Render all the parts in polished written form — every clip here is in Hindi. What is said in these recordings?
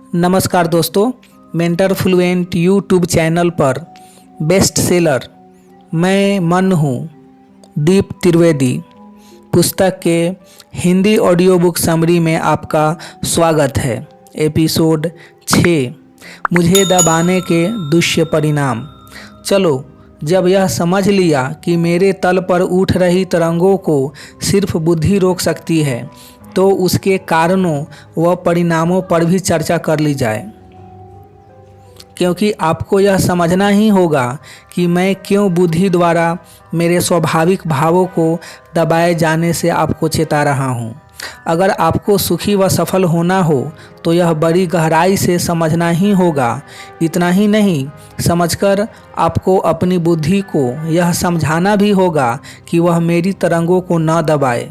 नमस्कार दोस्तों, मेंटर फ्लुएंट यूट्यूब चैनल पर बेस्ट सेलर मैं मन हूँ दीप त्रिवेदी पुस्तक के हिंदी ऑडियो बुक समरी में आपका स्वागत है। एपिसोड 6 मुझे दबाने के दुष्परिणाम। चलो, जब यह समझ लिया कि मेरे तल पर उठ रही तरंगों को सिर्फ बुद्धि रोक सकती है, तो उसके कारणों व परिणामों पर भी चर्चा कर ली जाए। क्योंकि आपको यह समझना ही होगा कि मैं क्यों बुद्धि द्वारा मेरे स्वाभाविक भावों को दबाए जाने से आपको चेता रहा हूँ। अगर आपको सुखी व सफल होना हो तो यह बड़ी गहराई से समझना ही होगा। इतना ही नहीं, समझकर आपको अपनी बुद्धि को यह समझाना भी होगा कि वह मेरी तरंगों को न दबाए।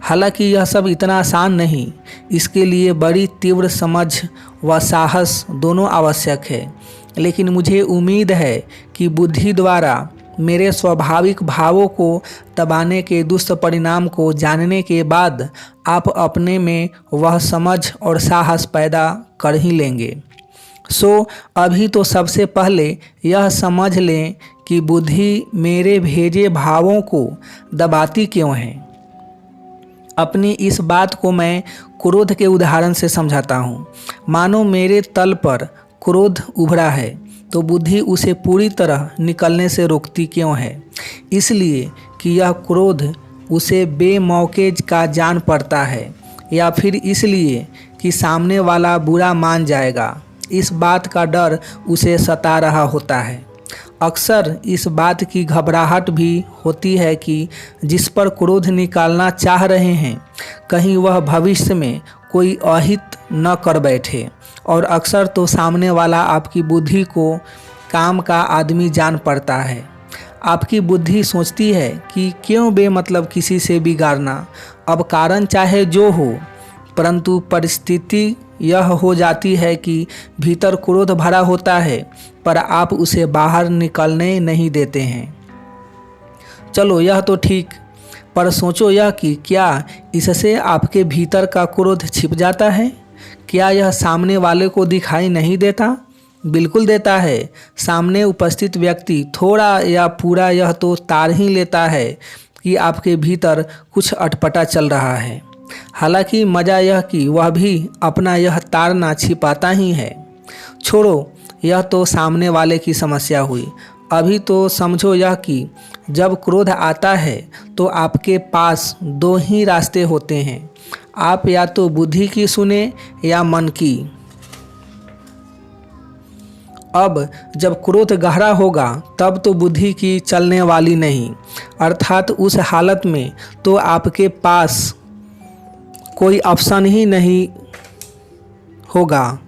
हालांकि यह सब इतना आसान नहीं, इसके लिए बड़ी तीव्र समझ व साहस दोनों आवश्यक है। लेकिन मुझे उम्मीद है कि बुद्धि द्वारा मेरे स्वाभाविक भावों को दबाने के दुष्परिणाम को जानने के बाद आप अपने में वह समझ और साहस पैदा कर ही लेंगे। अभी तो सबसे पहले यह समझ लें कि बुद्धि मेरे भेजे भावों को दबाती क्यों है। अपनी इस बात को मैं क्रोध के उदाहरण से समझाता हूँ। मानो मेरे तल पर क्रोध उभरा है, तो बुद्धि उसे पूरी तरह निकलने से रोकती क्यों है? इसलिए कि यह क्रोध उसे बेमौके का जान पड़ता है, या फिर इसलिए कि सामने वाला बुरा मान जाएगा। इस बात का डर उसे सता रहा होता है। अक्सर इस बात की घबराहट भी होती है कि जिस पर क्रोध निकालना चाह रहे हैं, कहीं वह भविष्य में कोई अहित न कर बैठे। और अक्सर तो सामने वाला आपकी बुद्धि को काम का आदमी जान पड़ता है। आपकी बुद्धि सोचती है कि क्यों बेमतलब किसी से बिगाड़ना, अब कारण चाहे जो हो, परंतु परिस्थिति यह हो जाती है कि भीतर क्रोध भरा होता है, पर आप उसे बाहर निकलने नहीं देते हैं। चलो, यह तो ठीक, पर सोचो यह कि क्या इससे आपके भीतर का क्रोध छिप जाता है? क्या यह सामने वाले को दिखाई नहीं देता? बिल्कुल देता है। सामने उपस्थित व्यक्ति थोड़ा या पूरा यह तो तार ही लेता है कि आपके भीतर कुछ अटपटा चल रहा है। हालांकि मज़ा यह कि वह भी अपना यह तारना छिपाता ही है। छोड़ो, यह तो सामने वाले की समस्या हुई। अभी तो समझो यह कि जब क्रोध आता है तो आपके पास दो ही रास्ते होते हैं। आप या तो बुद्धि की सुने या मन की। अब जब क्रोध गहरा होगा तब तो बुद्धि की चलने वाली नहीं, अर्थात उस हालत में तो आपके पास कोई ऑप्शन ही नहीं होगा।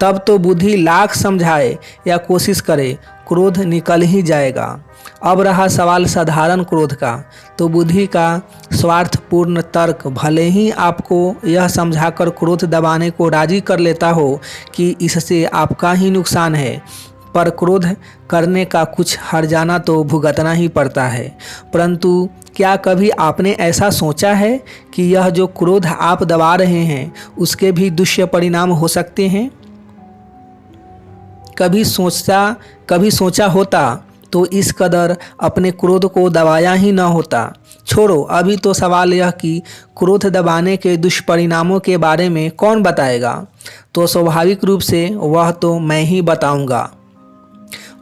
तब तो बुद्धि लाख समझाए या कोशिश करे, क्रोध निकल ही जाएगा। अब रहा सवाल साधारण क्रोध का, तो बुद्धि का स्वार्थपूर्ण तर्क भले ही आपको यह समझाकर क्रोध दबाने को राजी कर लेता हो कि इससे आपका ही नुकसान है, पर क्रोध करने का कुछ हर्जाना तो भुगतना ही पड़ता है। परंतु क्या कभी आपने ऐसा सोचा है कि यह जो क्रोध आप दबा रहे हैं उसके भी दुष्परिणाम हो सकते हैं? कभी सोचा होता तो इस कदर अपने क्रोध को दबाया ही न होता। छोड़ो, अभी तो सवाल यह कि क्रोध दबाने के दुष्परिणामों के बारे में कौन बताएगा? तो स्वाभाविक रूप से वह तो मैं ही बताऊंगा।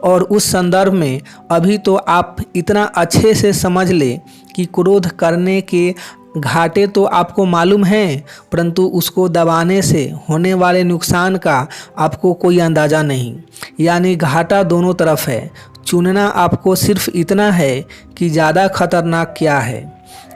और उस संदर्भ में अभी तो आप इतना अच्छे से समझ ले कि क्रोध करने के घाटे तो आपको मालूम हैं, परंतु उसको दबाने से होने वाले नुकसान का आपको कोई अंदाज़ा नहीं। यानी घाटा दोनों तरफ है। चुनना आपको सिर्फ इतना है कि ज़्यादा खतरनाक क्या है।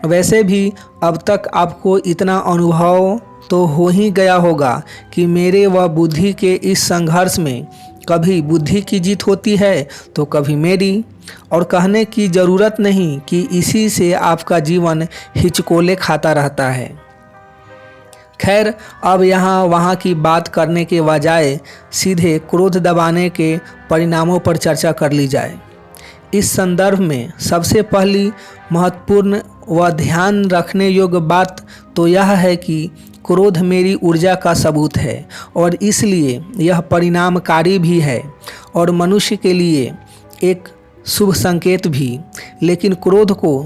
वैसे भी अब तक आपको इतना अनुभव तो हो ही गया होगा कि मेरे व बुद्धि के इस संघर्ष में कभी बुद्धि की जीत होती है तो कभी मेरी। और कहने की ज़रूरत नहीं कि इसी से आपका जीवन हिचकोले खाता रहता है। खैर, अब यहाँ वहाँ की बात करने के बजाय सीधे क्रोध दबाने के परिणामों पर चर्चा कर ली जाए। इस संदर्भ में सबसे पहली महत्वपूर्ण व ध्यान रखने योग्य बात तो यह है कि क्रोध मेरी ऊर्जा का सबूत है और इसलिए यह परिणामकारी भी है और मनुष्य के लिए एक शुभ संकेत भी। लेकिन क्रोध को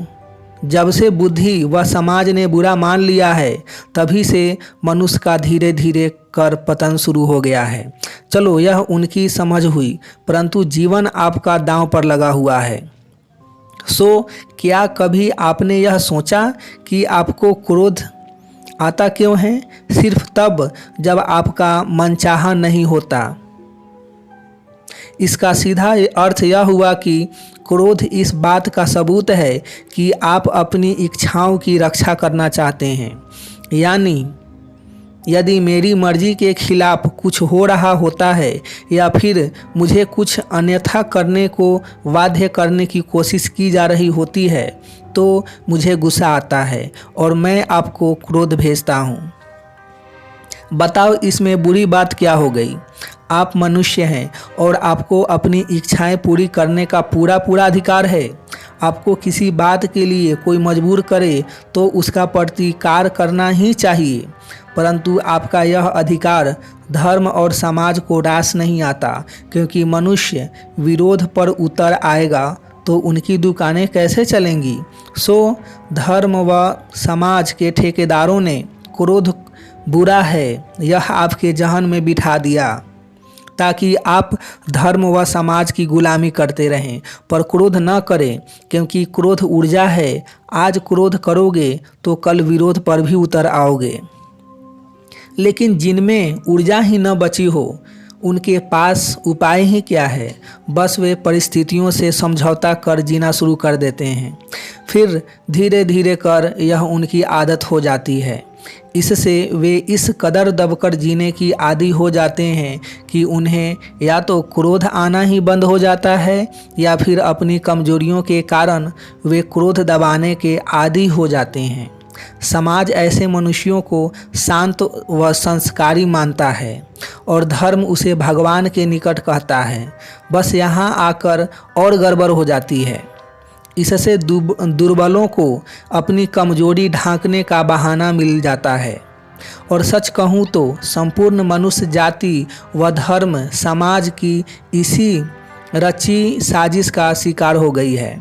जब से बुद्धि व समाज ने बुरा मान लिया है, तभी से मनुष्य का धीरे धीरे कर पतन शुरू हो गया है। चलो, यह उनकी समझ हुई, परंतु जीवन आपका दांव पर लगा हुआ है। सो क्या कभी आपने यह सोचा कि आपको क्रोध आता क्यों है? सिर्फ तब जब आपका मनचाहा नहीं होता। इसका सीधा अर्थ यह हुआ कि क्रोध इस बात का सबूत है कि आप अपनी इच्छाओं की रक्षा करना चाहते हैं। यानी यदि मेरी मर्जी के खिलाफ कुछ हो रहा होता है या फिर मुझे कुछ अन्यथा करने को बाध्य करने की कोशिश की जा रही होती है, तो मुझे गुस्सा आता है और मैं आपको क्रोध भेजता हूँ। बताओ, इसमें बुरी बात क्या हो गई? आप मनुष्य हैं और आपको अपनी इच्छाएं पूरी करने का पूरा अधिकार है। आपको किसी बात के लिए कोई मजबूर करे तो उसका प्रतिकार करना ही चाहिए, परंतु आपका यह अधिकार धर्म और समाज को रास नहीं आता, क्योंकि मनुष्य विरोध पर उतर आएगा तो उनकी दुकानें कैसे चलेंगी। सो धर्म व समाज के ठेकेदारों ने क्रोध बुरा है यह आपके जहन में बिठा दिया, ताकि आप धर्म व समाज की गुलामी करते रहें, पर क्रोध न करें, क्योंकि क्रोध ऊर्जा है। आज क्रोध करोगे तो कल विरोध पर भी उतर आओगे। लेकिन जिनमें ऊर्जा ही न बची हो, उनके पास उपाय ही क्या है? बस वे परिस्थितियों से समझौता कर जीना शुरू कर देते हैं। फिर धीरे धीरे कर यह उनकी आदत हो जाती है। इससे वे इस कदर दबकर जीने की आदी हो जाते हैं कि उन्हें या तो क्रोध आना ही बंद हो जाता है या फिर अपनी कमजोरियों के कारण वे क्रोध दबाने के आदी हो जाते हैं। समाज ऐसे मनुष्यों को शांत व संस्कारी मानता है और धर्म उसे भगवान के निकट कहता है। बस यहाँ आकर और गड़बड़ हो जाती है। इससे दुर्बलों को अपनी कमजोरी ढांकने का बहाना मिल जाता है। और सच कहूँ तो संपूर्ण मनुष्य जाति व धर्म समाज की इसी रची साजिश का शिकार हो गई है।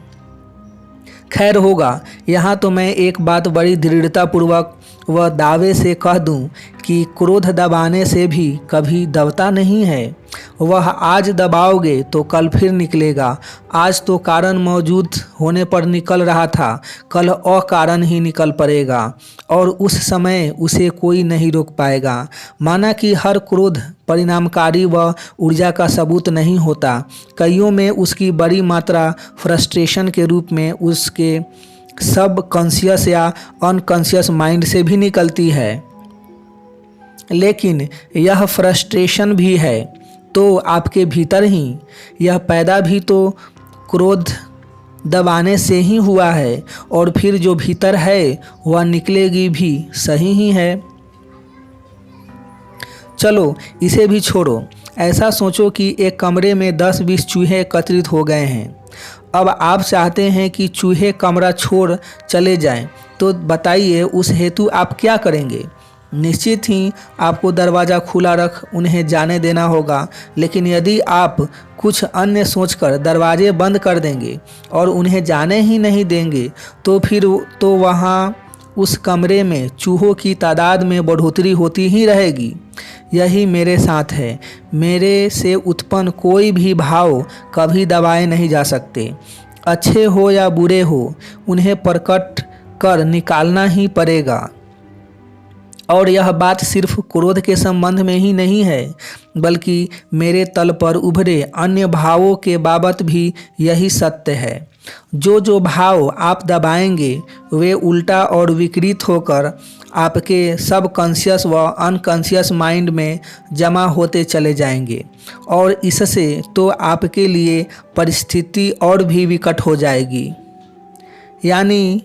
खैर होगा, यहाँ तो मैं एक बात बड़ी दृढ़तापूर्वक व दावे से कह दूं कि क्रोध दबाने से भी कभी दबता नहीं है। वह आज दबाओगे तो कल फिर निकलेगा। आज तो कारण मौजूद होने पर निकल रहा था, कल अकारण ही निकल पड़ेगा और उस समय उसे कोई नहीं रोक पाएगा। माना कि हर क्रोध परिणामकारी व ऊर्जा का सबूत नहीं होता। कईयों में उसकी बड़ी मात्रा फ्रस्ट्रेशन के रूप में उसके सब कॉन्शियस या अनकॉन्शियस माइंड से भी निकलती है। लेकिन यह फ्रस्ट्रेशन भी है तो आपके भीतर ही, यह पैदा भी तो क्रोध दबाने से ही हुआ है और फिर जो भीतर है वह निकलेगी भी सही ही है। चलो इसे भी छोड़ो। ऐसा सोचो कि एक कमरे में 10-20 चूहे एकत्रित हो गए हैं। अब आप चाहते हैं कि चूहे कमरा छोड़ चले जाएं, तो बताइए उस हेतु आप क्या करेंगे? निश्चित ही आपको दरवाज़ा खुला रख उन्हें जाने देना होगा। लेकिन यदि आप कुछ अन्य सोचकर दरवाजे बंद कर देंगे और उन्हें जाने ही नहीं देंगे, तो फिर तो वहाँ उस कमरे में चूहों की तादाद में बढ़ोतरी होती ही रहेगी। यही मेरे साथ है। मेरे से उत्पन्न कोई भी भाव कभी दबाए नहीं जा सकते। अच्छे हो या बुरे हो, उन्हें प्रकट कर निकालना ही पड़ेगा। और यह बात सिर्फ क्रोध के संबंध में ही नहीं है, बल्कि मेरे तल पर उभरे अन्य भावों के बाबत भी यही सत्य है। जो भाव आप दबाएंगे वे उल्टा और विकृत होकर आपके सबकॉन्शियस व अनकॉन्शियस माइंड में जमा होते चले जाएंगे और इससे तो आपके लिए परिस्थिति और भी विकट हो जाएगी। यानी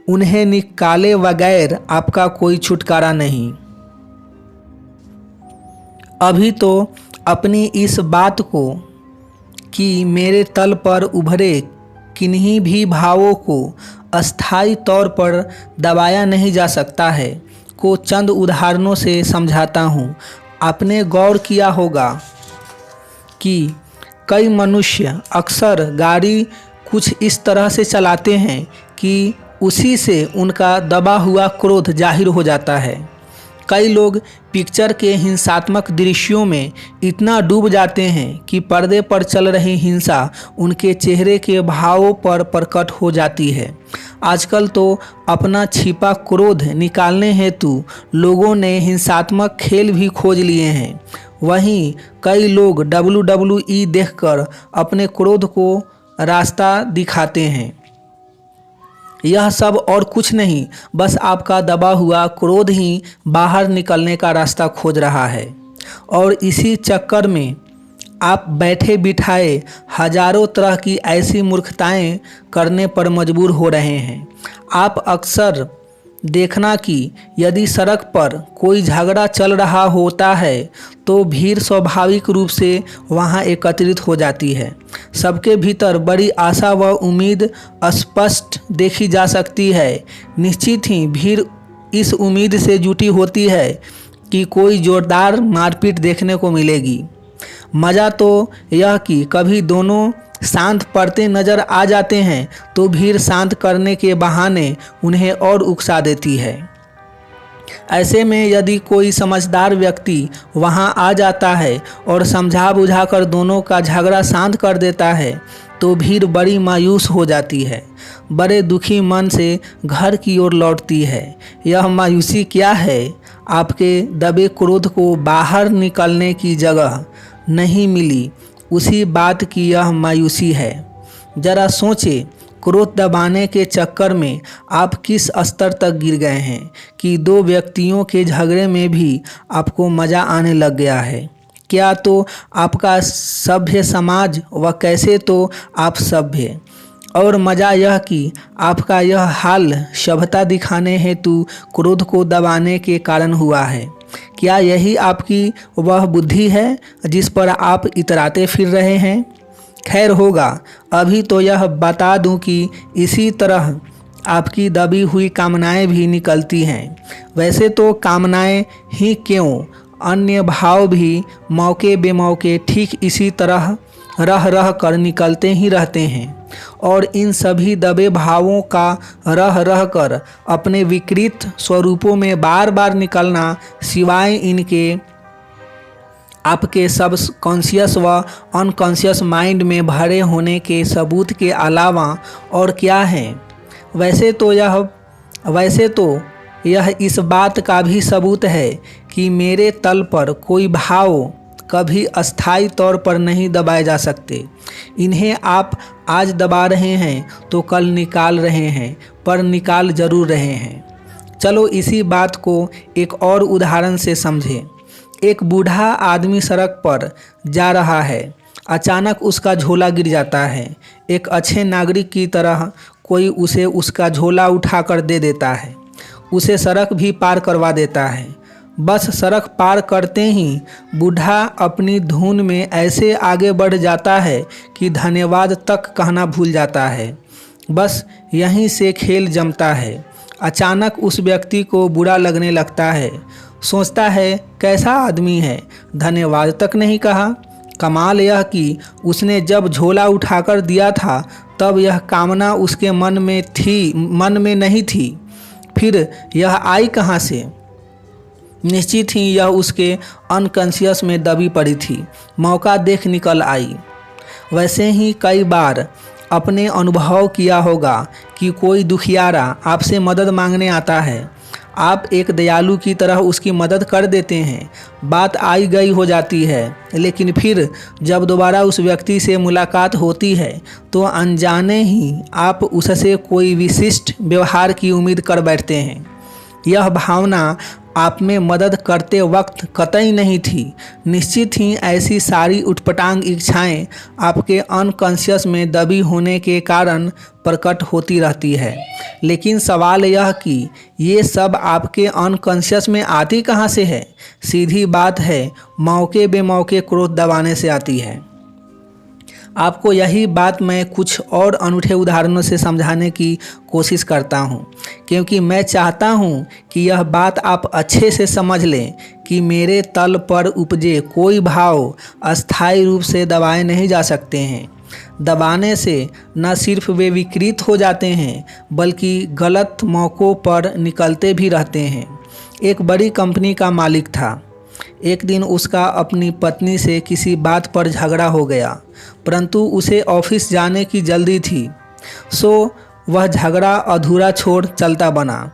उन्हें निकाले बगैर आपका कोई छुटकारा नहीं। अभी तो अपनी इस बात को कि मेरे तल पर उभरे किन्हीं भी भावों को अस्थायी तौर पर दबाया नहीं जा सकता है, आपको चंद उदाहरणों से समझाता हूँ। आपने गौर किया होगा कि कई मनुष्य अक्सर गाड़ी कुछ इस तरह से चलाते हैं कि उसी से उनका दबा हुआ क्रोध जाहिर हो जाता है। कई लोग पिक्चर के हिंसात्मक दृश्यों में इतना डूब जाते हैं कि पर्दे पर चल रही हिंसा उनके चेहरे के भावों पर प्रकट हो जाती है। आजकल तो अपना छिपा क्रोध निकालने हेतु लोगों ने हिंसात्मक खेल भी खोज लिए हैं। वहीं कई लोग WWE देखकर अपने क्रोध को रास्ता दिखाते हैं। यह सब और कुछ नहीं, बस आपका दबा हुआ क्रोध ही बाहर निकलने का रास्ता खोज रहा है। और इसी चक्कर में आप बैठे बिठाए हजारों तरह की ऐसी मूर्खताएं करने पर मजबूर हो रहे हैं। आप अक्सर देखना कि यदि सड़क पर कोई झगड़ा चल रहा होता है तो भीड़ स्वाभाविक रूप से वहां एकत्रित हो जाती है। सबके भीतर बड़ी आशा व उम्मीद स्पष्ट देखी जा सकती है। निश्चित ही भीड़ इस उम्मीद से जुटी होती है कि कोई जोरदार मारपीट देखने को मिलेगी। मज़ा तो यह कि कभी दोनों शांत पड़ते नज़र आ जाते हैं तो भीड़ शांत करने के बहाने उन्हें और उकसा देती है। ऐसे में यदि कोई समझदार व्यक्ति वहां आ जाता है और समझा बुझाकर दोनों का झगड़ा शांत कर देता है तो भीड़ बड़ी मायूस हो जाती है, बड़े दुखी मन से घर की ओर लौटती है। यह मायूसी क्या है? आपके दबे क्रोध को बाहर निकलने की जगह नहीं मिली, उसी बात की यह मायूसी है। जरा सोचें, क्रोध दबाने के चक्कर में आप किस स्तर तक गिर गए हैं कि दो व्यक्तियों के झगड़े में भी आपको मज़ा आने लग गया है। क्या तो आपका सभ्य समाज व कैसे तो आप सभ्य। और मज़ा यह कि आपका यह हाल सभ्यता दिखाने हेतु क्रोध को दबाने के कारण हुआ है। क्या यही आपकी वह बुद्धि है जिस पर आप इतराते फिर रहे हैं? खैर होगा, अभी तो यह बता दूं कि इसी तरह आपकी दबी हुई कामनाएं भी निकलती हैं। वैसे तो कामनाएं ही क्यों, अन्य भाव भी मौके बेमौके ठीक इसी तरह रह रह कर निकलते ही रहते हैं। और इन सभी दबे भावों का रह रह कर अपने विकृत स्वरूपों में बार बार निकलना सिवाय इनके आपके सब कॉन्शियस व अनकॉन्शियस माइंड में भरे होने के सबूत के अलावा और क्या है? वैसे तो यह इस बात का भी सबूत है कि मेरे तल पर कोई भाव कभी अस्थायी तौर पर नहीं दबाए जा सकते। इन्हें आप आज दबा रहे हैं तो कल निकाल रहे हैं, पर निकाल जरूर रहे हैं। चलो इसी बात को एक और उदाहरण से समझें। एक बूढ़ा आदमी सड़क पर जा रहा है, अचानक उसका झोला गिर जाता है। एक अच्छे नागरिक की तरह कोई उसे उसका झोला उठाकर दे देता है, उसे सड़क भी पार करवा देता है। बस सड़क पार करते ही बूढ़ा अपनी धुन में ऐसे आगे बढ़ जाता है कि धन्यवाद तक कहना भूल जाता है। बस यहीं से खेल जमता है। अचानक उस व्यक्ति को बुरा लगने लगता है, सोचता है कैसा आदमी है, धन्यवाद तक नहीं कहा। कमाल यह कि उसने जब झोला उठाकर दिया था तब यह कामना उसके मन में नहीं थी, फिर यह आई कहाँ से? निश्चित ही यह उसके अनकॉन्शियस में दबी पड़ी थी, मौका देख निकल आई। वैसे ही कई बार अपने अनुभव किया होगा कि कोई दुखियारा आपसे मदद मांगने आता है, आप एक दयालु की तरह उसकी मदद कर देते हैं, बात आई गई हो जाती है। लेकिन फिर जब दोबारा उस व्यक्ति से मुलाकात होती है तो अनजाने ही आप उससे कोई विशिष्ट व्यवहार की उम्मीद कर बैठते हैं। यह भावना आप में मदद करते वक्त कतई नहीं थी। निश्चित ही ऐसी सारी उटपटांग इच्छाएं आपके अनकॉन्शियस में दबी होने के कारण प्रकट होती रहती है। लेकिन सवाल यह कि ये सब आपके अनकॉन्शियस में आती कहाँ से है? सीधी बात है, मौके बेमौके क्रोध दबाने से आती है। आपको यही बात मैं कुछ और अनूठे उदाहरणों से समझाने की कोशिश करता हूँ। क्योंकि मैं चाहता हूँ कि यह बात आप अच्छे से समझ लें कि मेरे तल पर उपजे कोई भाव अस्थायी रूप से दबाए नहीं जा सकते हैं। दबाने से न सिर्फ वे विकृत हो जाते हैं बल्कि गलत मौक़ों पर निकलते भी रहते हैं। एक बड़ी कंपनी का मालिक था। एक दिन उसका अपनी पत्नी से किसी बात पर झगड़ा हो गया, परंतु उसे ऑफिस जाने की जल्दी थी, सो वह झगड़ा अधूरा छोड़ चलता बना।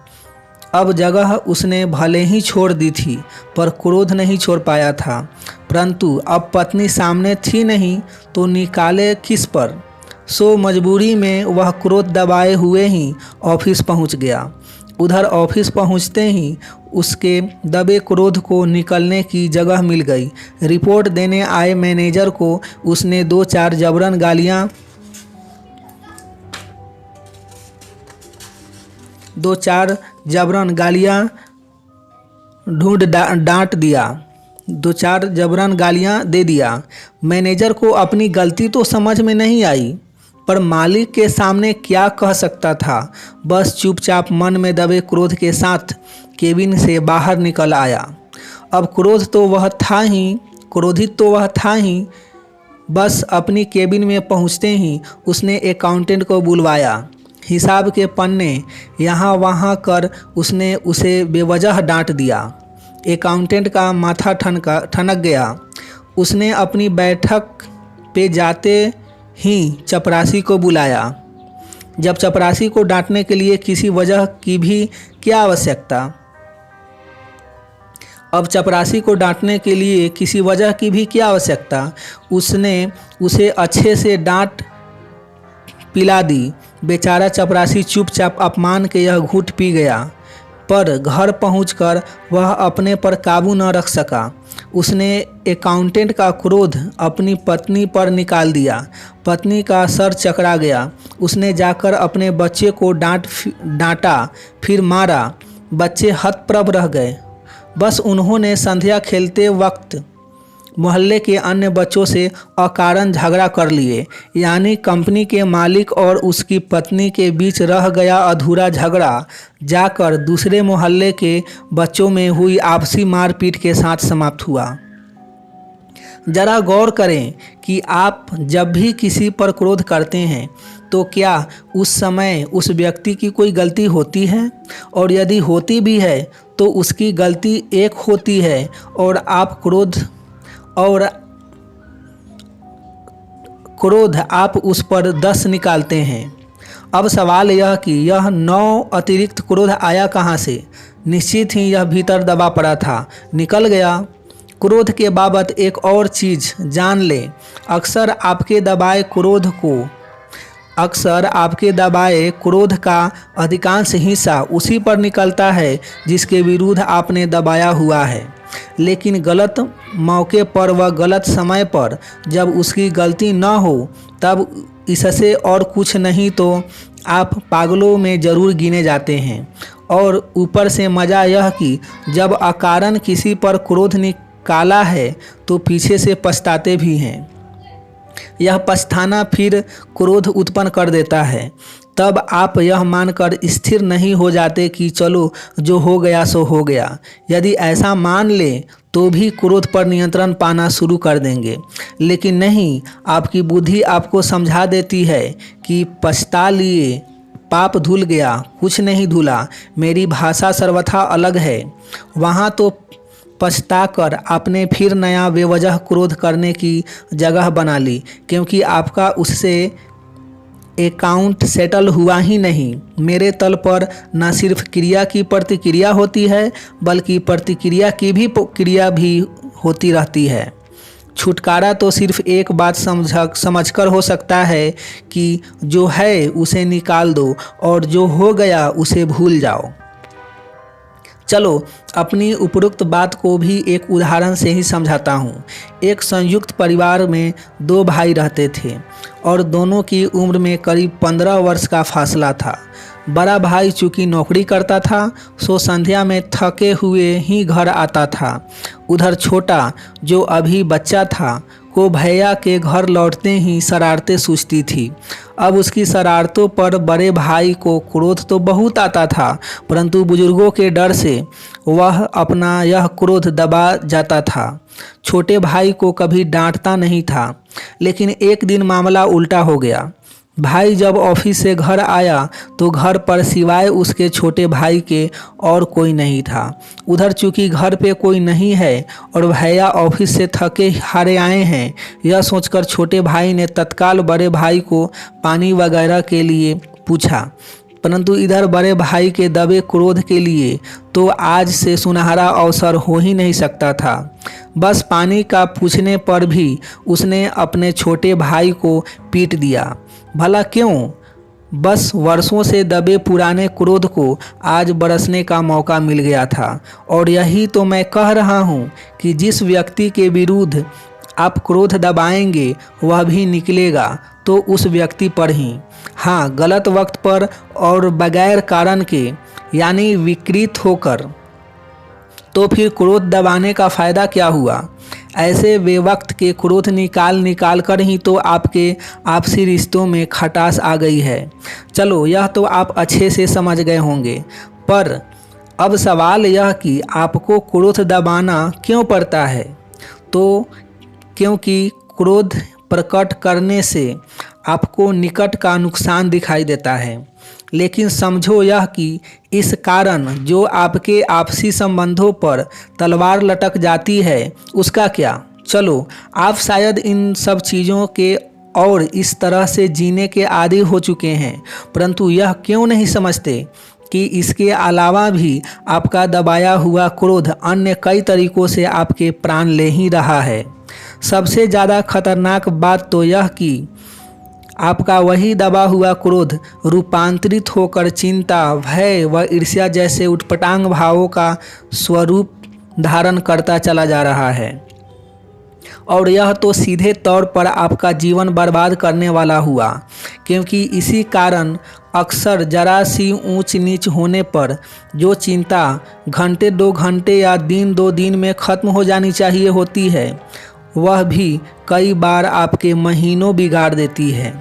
अब जगह उसने भले ही छोड़ दी थी पर क्रोध नहीं छोड़ पाया था, परंतु अब पत्नी सामने थी नहीं तो निकाले किस पर। सो मजबूरी में वह क्रोध दबाए हुए ही ऑफिस पहुंच गया। उधर ऑफिस पहुंचते ही उसके दबे क्रोध को निकलने की जगह मिल गई। रिपोर्ट देने आए मैनेजर को उसने दो चार जबरन गालियाँ दो चार जबरन गालियाँ दे दिया। मैनेजर को अपनी गलती तो समझ में नहीं आई, पर मालिक के सामने क्या कह सकता था। बस चुपचाप मन में दबे क्रोध के साथ केबिन से बाहर निकल आया। अब क्रोधित तो वह था ही। बस अपनी केबिन में पहुंचते ही उसने अकाउंटेंट को बुलवाया। हिसाब के पन्ने यहाँ वहाँ कर उसने उसे बेवजह डांट दिया। अकाउंटेंट का माथा ठनक गया। उसने अपनी बैठक पे जाते ही चपरासी को बुलाया। जब चपरासी को डांटने के लिए किसी वजह की भी क्या आवश्यकता उसने उसे अच्छे से डांट पिला दी। बेचारा चपरासी चुपचाप अपमान के यह घूंट पी गया, पर घर पहुंचकर वह अपने पर काबू न रख सका। उसने अकाउंटेंट का क्रोध अपनी पत्नी पर निकाल दिया। पत्नी का सर चकरा गया। उसने जाकर अपने बच्चे को डांटा, फिर मारा। बच्चे हतप्रभ रह गए। बस उन्होंने संध्या खेलते वक्त मोहल्ले के अन्य बच्चों से अकारण झगड़ा कर लिए। यानी कंपनी के मालिक और उसकी पत्नी के बीच रह गया अधूरा झगड़ा जाकर दूसरे मोहल्ले के बच्चों में हुई आपसी मारपीट के साथ समाप्त हुआ। जरा गौर करें कि आप जब भी किसी पर क्रोध करते हैं तो क्या उस समय उस व्यक्ति की कोई गलती होती है, और यदि होती भी है तो उसकी गलती एक होती है और आप क्रोध आप उस पर 10 निकालते हैं। अब सवाल यह कि यह 9 अतिरिक्त क्रोध आया कहाँ से। निश्चित ही यह भीतर दबा पड़ा था, निकल गया। क्रोध के बाबत एक और चीज़ जान लें। अक्सर आपके दबाए क्रोध का अधिकांश हिस्सा उसी पर निकलता है जिसके विरुद्ध आपने दबाया हुआ है। लेकिन गलत मौके पर व गलत समय पर जब उसकी गलती न हो तब इससे और कुछ नहीं तो आप पागलों में ज़रूर गिने जाते हैं। और ऊपर से मज़ा यह कि जब अकारण किसी पर क्रोध निकाला है तो पीछे से पछताते भी हैं। यह पछताना फिर क्रोध उत्पन्न कर देता है। तब आप यह मानकर स्थिर नहीं हो जाते कि चलो जो हो गया सो हो गया। यदि ऐसा मान लें तो भी क्रोध पर नियंत्रण पाना शुरू कर देंगे। लेकिन नहीं, आपकी बुद्धि आपको समझा देती है कि पछता लिए, पाप धुल गया, कुछ नहीं धुला। मेरी भाषा सर्वथा अलग है। वहाँ तो पछताकर आपने फिर नया बेवजह क्रोध करने की जगह बना ली, क्योंकि आपका उससे अकाउंट सेटल हुआ ही नहीं। मेरे तल पर न सिर्फ क्रिया की प्रतिक्रिया होती है बल्कि प्रतिक्रिया की भी क्रिया भी होती रहती है। छुटकारा तो सिर्फ एक बात समझकर हो सकता है कि जो है उसे निकाल दो और जो हो गया उसे भूल जाओ। चलो अपनी उपरोक्त बात को भी एक उदाहरण से ही समझाता हूँ। एक संयुक्त परिवार में 2 भाई रहते थे और दोनों की उम्र में करीब 15 वर्ष का फासला था। बड़ा भाई चूँकि नौकरी करता था सो संध्या में थके हुए ही घर आता था। उधर छोटा जो अभी बच्चा था को भैया के घर लौटते ही शरारतें सूझती थी। अब उसकी शरारतों पर बड़े भाई को क्रोध तो बहुत आता था, परंतु बुजुर्गों के डर से वह अपना यह क्रोध दबा जाता था। छोटे भाई को कभी डांटता नहीं था, लेकिन एक दिन मामला उल्टा हो गया। भाई जब ऑफिस से घर आया तो घर पर सिवाय उसके छोटे भाई के और कोई नहीं था। उधर चूंकि घर पे कोई नहीं है और भैया ऑफिस से थके हारे आए हैं, यह सोचकर छोटे भाई ने तत्काल बड़े भाई को पानी वगैरह के लिए पूछा, परंतु इधर बड़े भाई के दबे क्रोध के लिए तो आज से सुनहरा अवसर हो ही नहीं सकता था। बस पानी का पूछने पर भी उसने अपने छोटे भाई को पीट दिया। भला क्यों? बस वर्षों से दबे पुराने क्रोध को आज बरसने का मौका मिल गया था। और यही तो मैं कह रहा हूँ कि जिस व्यक्ति के विरुद्ध आप क्रोध दबाएंगे वह भी निकलेगा तो उस व्यक्ति पर ही। हाँ, गलत वक्त पर और बगैर कारण के यानी विकृत होकर, तो फिर क्रोध दबाने का फ़ायदा क्या हुआ? ऐसे बेवक्त के क्रोध निकाल कर ही तो आपके आपसी रिश्तों में खटास आ गई है। चलो, यह तो आप अच्छे से समझ गए होंगे, पर अब सवाल यह कि आपको क्रोध दबाना क्यों पड़ता है? तो क्योंकि क्रोध प्रकट करने से आपको निकट का नुकसान दिखाई देता है, लेकिन समझो यह कि इस कारण जो आपके आपसी संबंधों पर तलवार लटक जाती है उसका क्या? चलो, आप शायद इन सब चीज़ों के और इस तरह से जीने के आदी हो चुके हैं, परंतु यह क्यों नहीं समझते कि इसके अलावा भी आपका दबाया हुआ क्रोध अन्य कई तरीकों से आपके प्राण ले ही रहा है। सबसे ज़्यादा खतरनाक बात तो यह कि आपका वही दबा हुआ क्रोध रूपांतरित होकर चिंता, भय व ईर्ष्या जैसे उटपटांग भावों का स्वरूप धारण करता चला जा रहा है। और यह तो सीधे तौर पर आपका जीवन बर्बाद करने वाला हुआ, क्योंकि इसी कारण अक्सर जरा सी ऊंच नीच होने पर जो चिंता घंटे 2 घंटे या दिन 2 दिन में ख़त्म हो जानी चाहिए होती है, वह भी कई बार आपके महीनों बिगाड़ देती है।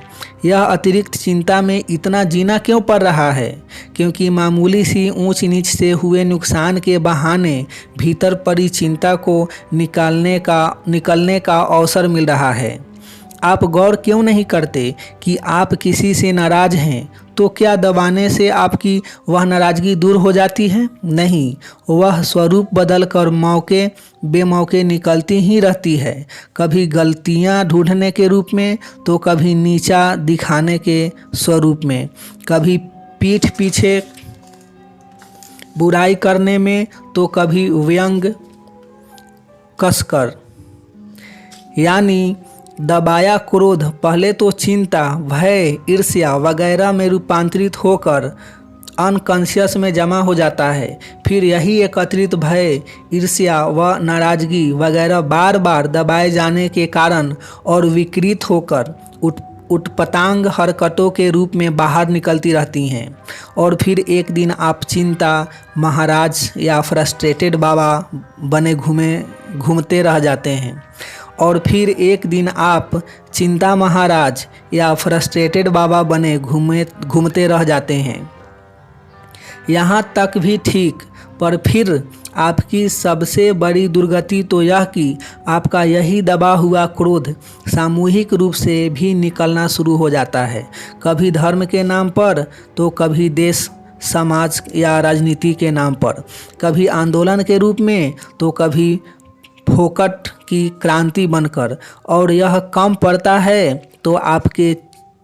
यह अतिरिक्त चिंता में इतना जीना क्यों पड़ रहा है? क्योंकि मामूली सी ऊंच नीच से हुए नुकसान के बहाने भीतर पड़ी चिंता को निकलने का अवसर मिल रहा है। आप गौर क्यों नहीं करते कि आप किसी से नाराज हैं तो क्या दबाने से आपकी वह नाराज़गी दूर हो जाती है? नहीं, वह स्वरूप बदल कर मौके बेमौके निकलती ही रहती है, कभी गलतियां ढूंढने के रूप में तो कभी नीचा दिखाने के स्वरूप में, कभी पीठ पीछे बुराई करने में तो कभी व्यंग कसकर। यानी दबाया क्रोध पहले तो चिंता, भय, ईर्ष्या वगैरह में रूपांतरित होकर अनकॉन्शियस में जमा हो जाता है। फिर यही एकत्रित भय, ईर्ष्या व नाराज़गी वगैरह बार बार दबाए जाने के कारण और विकृत होकर उटपटांग हरकतों के रूप में बाहर निकलती रहती हैं। और फिर एक दिन आप चिंता महाराज या फ्रस्ट्रेटेड बाबा बने घूमते रह जाते हैं। और फिर एक दिन आप चिंता महाराज या फ्रस्ट्रेटेड बाबा बने घूमते रह जाते हैं। यहाँ तक भी ठीक, पर फिर आपकी सबसे बड़ी दुर्गति तो यह कि आपका यही दबा हुआ क्रोध सामूहिक रूप से भी निकलना शुरू हो जाता है, कभी धर्म के नाम पर तो कभी देश समाज या राजनीति के नाम पर, कभी आंदोलन के रूप में तो कभी फोकट की क्रांति बनकर। और यह कम पड़ता है तो आपके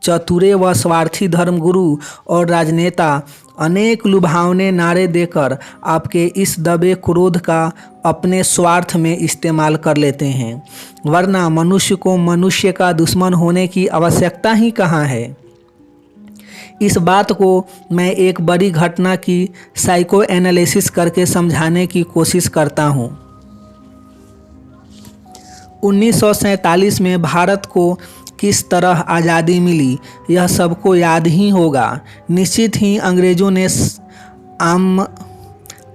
चतुरे व स्वार्थी धर्मगुरु और राजनेता अनेक लुभावने नारे देकर आपके इस दबे क्रोध का अपने स्वार्थ में इस्तेमाल कर लेते हैं, वरना मनुष्य को मनुष्य का दुश्मन होने की आवश्यकता ही कहाँ है। इस बात को मैं एक बड़ी घटना की साइको एनालिसिस करके समझाने की कोशिश करता हूँ। 1947 में भारत को किस तरह आज़ादी मिली यह सबको याद ही होगा। निश्चित ही अंग्रेज़ों ने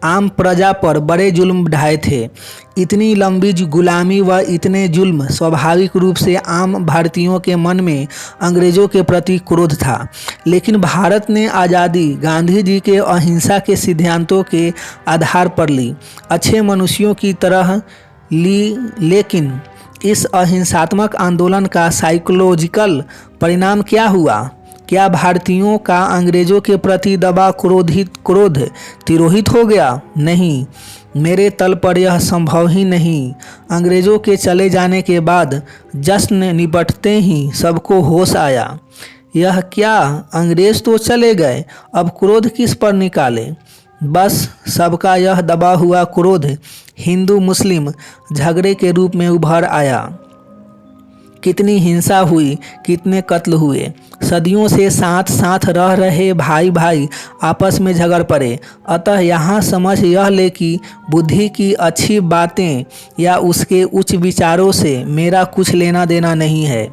आम प्रजा पर बड़े जुल्म ढाए थे। इतनी लंबी गुलामी व इतने जुल्म स्वाभाविक रूप से आम भारतीयों के मन में अंग्रेज़ों के प्रति क्रोध था। लेकिन भारत ने आज़ादी गांधी जी के अहिंसा के सिद्धांतों के आधार पर ली, अच्छे मनुष्यों की तरह ली। लेकिन इस अहिंसात्मक आंदोलन का साइकोलॉजिकल परिणाम क्या हुआ? क्या भारतीयों का अंग्रेज़ों के प्रति दबा क्रोध तिरोहित हो गया? नहीं, मेरे तल पर यह संभव ही नहीं। अंग्रेज़ों के चले जाने के बाद जश्न निपटते ही सबको होश आया। यह क्या, अंग्रेज़ तो चले गए, अब क्रोध किस पर निकाले? बस सबका यह दबा हुआ क्रोध हिंदू मुस्लिम झगड़े के रूप में उभर आया। कितनी हिंसा हुई, कितने कत्ल हुए। सदियों से साथ साथ रह रहे भाई भाई आपस में झगड़ पड़े। अतः यहाँ समझ यह ले कि बुद्धि की अच्छी बातें या उसके उच्च विचारों से मेरा कुछ लेना देना नहीं है।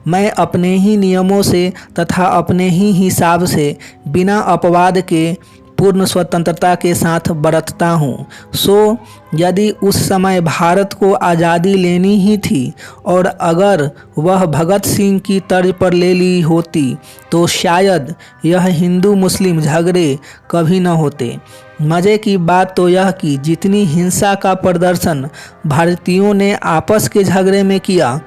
मैं अपने ही नियमों से तथा अपने ही हिसाब से बिना अपवाद के पूर्ण स्वतंत्रता के साथ बरतता हूँ। सो यदि उस समय भारत को आज़ादी लेनी ही थी और अगर वह भगत सिंह की तर्ज पर ले ली होती तो शायद यह हिंदू मुस्लिम झगड़े कभी न होते। मज़े की बात तो यह कि जितनी हिंसा का प्रदर्शन भारतीयों ने आपस के झगड़े में किया,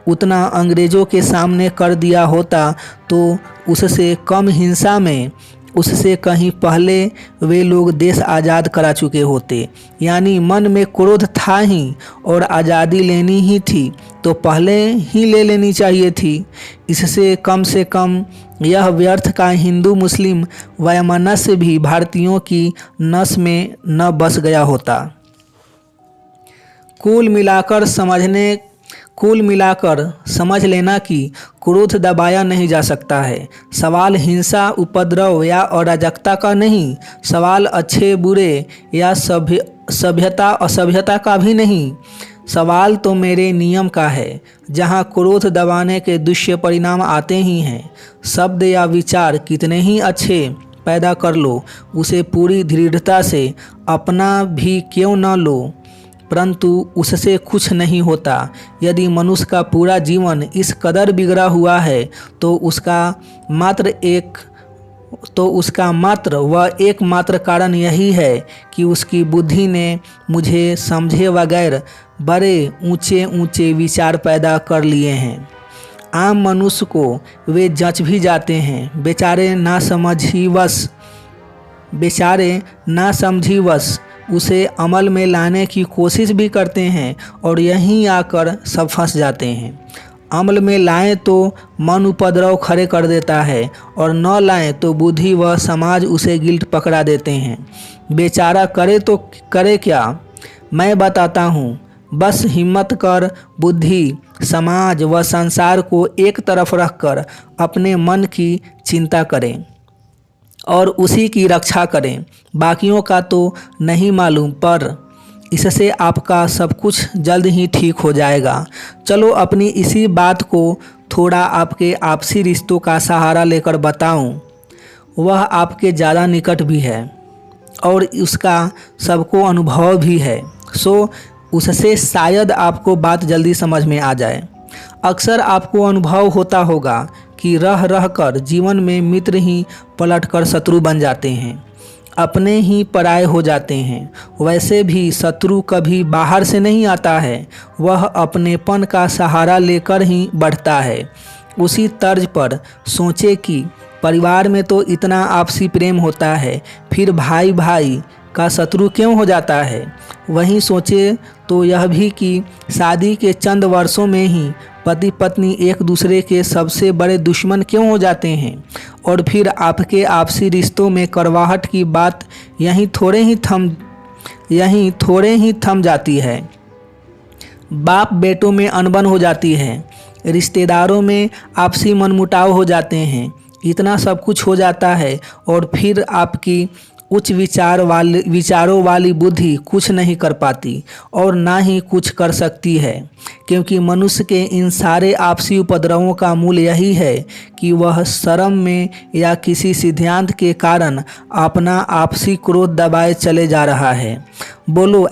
उतना अंग्रेज़ों के सामने कर दिया होता तो उससे कम हिंसा में उससे कहीं पहले वे लोग देश आज़ाद करा चुके होते। यानी मन में क्रोध था ही और आज़ादी लेनी ही थी तो पहले ही ले लेनी चाहिए थी। इससे कम यह व्यर्थ का हिंदू मुस्लिम वैमनस्य भी भारतीयों की नस में न बस गया होता। कुल मिलाकर समझ लेना कि क्रोध दबाया नहीं जा सकता है। सवाल हिंसा, उपद्रव या अराजकता का नहीं, सवाल अच्छे बुरे या सभ्यता असभ्यता का भी नहीं। सवाल तो मेरे नियम का है, जहाँ क्रोध दबाने के दुष्परिणाम आते ही हैं। शब्द या विचार कितने ही अच्छे पैदा कर लो, उसे पूरी दृढ़ता से अपना भी क्यों न लो, परंतु उससे कुछ नहीं होता। यदि मनुष्य का पूरा जीवन इस कदर बिगड़ा हुआ है तो उसका मात्र व एकमात्र कारण यही है कि उसकी बुद्धि ने मुझे समझे बगैर बड़े ऊंचे ऊंचे विचार पैदा कर लिए हैं। आम मनुष्य को वे जच भी जाते हैं। बेचारे ना समझी वश उसे अमल में लाने की कोशिश भी करते हैं और यहीं आकर सब फंस जाते हैं। अमल में लाएं तो मन उपद्रव खड़े कर देता है और न लाएं तो बुद्धि व समाज उसे गिल्ट पकड़ा देते हैं। बेचारा करे तो करे क्या, मैं बताता हूँ। बस हिम्मत कर बुद्धि, समाज व संसार को एक तरफ रखकर अपने मन की चिंता करें और उसी की रक्षा करें। बाकियों का तो नहीं मालूम, पर इससे आपका सब कुछ जल्द ही ठीक हो जाएगा। चलो अपनी इसी बात को थोड़ा आपके आपसी रिश्तों का सहारा लेकर बताऊं। वह आपके ज़्यादा निकट भी है और उसका सबको अनुभव भी है, सो उससे शायद आपको बात जल्दी समझ में आ जाए। अक्सर आपको अनुभव होता होगा कि रह रह कर जीवन में मित्र ही पलटकर शत्रु बन जाते हैं, अपने ही पराये हो जाते हैं। वैसे भी शत्रु कभी बाहर से नहीं आता है, वह अपनेपन का सहारा लेकर ही बढ़ता है। उसी तर्ज पर सोचे कि परिवार में तो इतना आपसी प्रेम होता है, फिर भाई भाई का शत्रु क्यों हो जाता है। वहीं सोचे तो यह भी कि शादी के चंद वर्षों में ही पति पत्नी एक दूसरे के सबसे बड़े दुश्मन क्यों हो जाते हैं और फिर आपके आपसी रिश्तों में करवाहट की बात यहीं थोड़े ही थम जाती है। बाप बेटों में अनबन हो जाती है, रिश्तेदारों में आपसी मनमुटाव हो जाते हैं। इतना सब कुछ हो जाता है और फिर आपकी उच्च विचारों वाली बुद्धि कुछ नहीं कर पाती और ना ही कुछ कर सकती है, क्योंकि मनुष्य के इन सारे आपसी उपद्रवों का मूल यही है कि वह शर्म में या किसी सिद्धांत के कारण अपना आपसी क्रोध दबाए चले जा रहा है। बोलो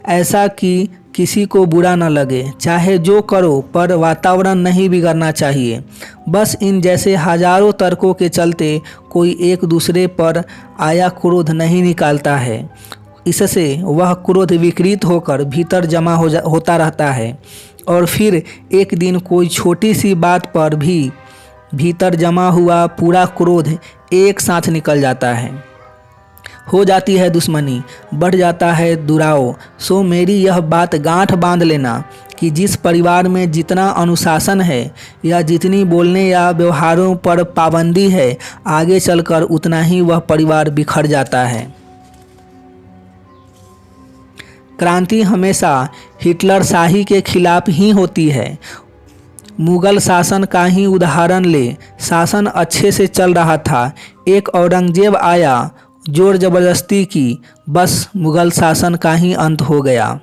ऐसा कि किसी को बुरा न लगे, चाहे जो करो, पर वातावरण नहीं बिगड़ना चाहिए। बस इन जैसे हजारों तर्कों के चलते कोई एक दूसरे पर आया क्रोध नहीं निकालता है। इससे वह क्रोध विकृत होकर भीतर जमा होता रहता है और फिर एक दिन कोई छोटी सी बात पर भी भीतर जमा हुआ पूरा क्रोध एक साथ निकल जाता है। हो जाती है दुश्मनी, बढ़ जाता है दुराव। सो मेरी यह बात गांठ बांध लेना कि जिस परिवार में जितना अनुशासन है या जितनी बोलने या व्यवहारों पर पाबंदी है, आगे चलकर उतना ही वह परिवार बिखर जाता है। क्रांति हमेशा हिटलर शाही के खिलाफ ही होती है। मुगल शासन का ही उदाहरण ले, शासन अच्छे से चल रहा था, एक औरंगजेब आया, जोर जबरदस्ती की, बस मुगल शासन का ही अंत हो गया।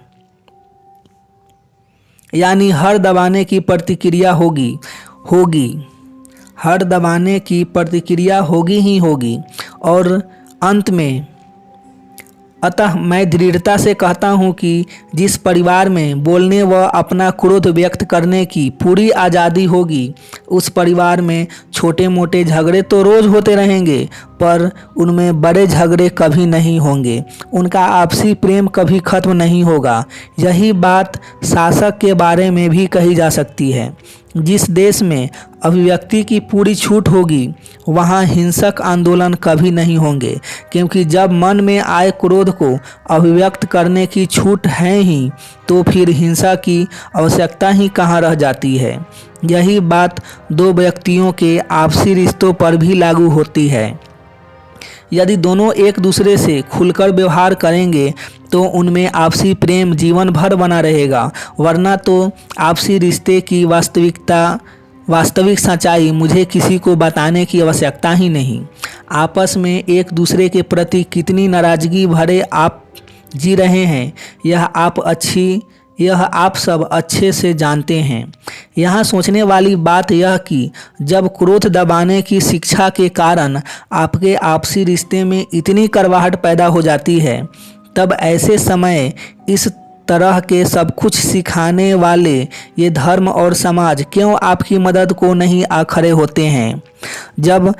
यानी हर दबाने की प्रतिक्रिया होगी, हर दबाने की प्रतिक्रिया होगी ही होगी और अंत में। अतः मैं दृढ़ता से कहता हूँ कि जिस परिवार में बोलने व अपना क्रोध व्यक्त करने की पूरी आज़ादी होगी, उस परिवार में छोटे मोटे झगड़े तो रोज़ होते रहेंगे, पर उनमें बड़े झगड़े कभी नहीं होंगे। उनका आपसी प्रेम कभी खत्म नहीं होगा। यही बात शासक के बारे में भी कही जा सकती है। जिस देश में अभिव्यक्ति की पूरी छूट होगी, वहाँ हिंसक आंदोलन कभी नहीं होंगे, क्योंकि जब मन में आए क्रोध को अभिव्यक्त करने की छूट है ही, तो फिर हिंसा की आवश्यकता ही कहाँ रह जाती है। यही बात दो व्यक्तियों के आपसी रिश्तों पर भी लागू होती है। यदि दोनों एक दूसरे से खुलकर व्यवहार करेंगे तो उनमें आपसी प्रेम जीवन भर बना रहेगा, वरना तो आपसी रिश्ते की वास्तविक सच्चाई मुझे किसी को बताने की आवश्यकता ही नहीं। आपस में एक दूसरे के प्रति कितनी नाराजगी भरे आप जी रहे हैं, यह आप सब अच्छे से जानते हैं। यहाँ सोचने वाली बात यह कि जब क्रोध दबाने की शिक्षा के कारण आपके आपसी रिश्ते में इतनी कड़वाहट पैदा हो जाती है, तब ऐसे समय इस तरह के सब कुछ सिखाने वाले ये धर्म और समाज क्यों आपकी मदद को नहीं आ खड़े होते हैं। जब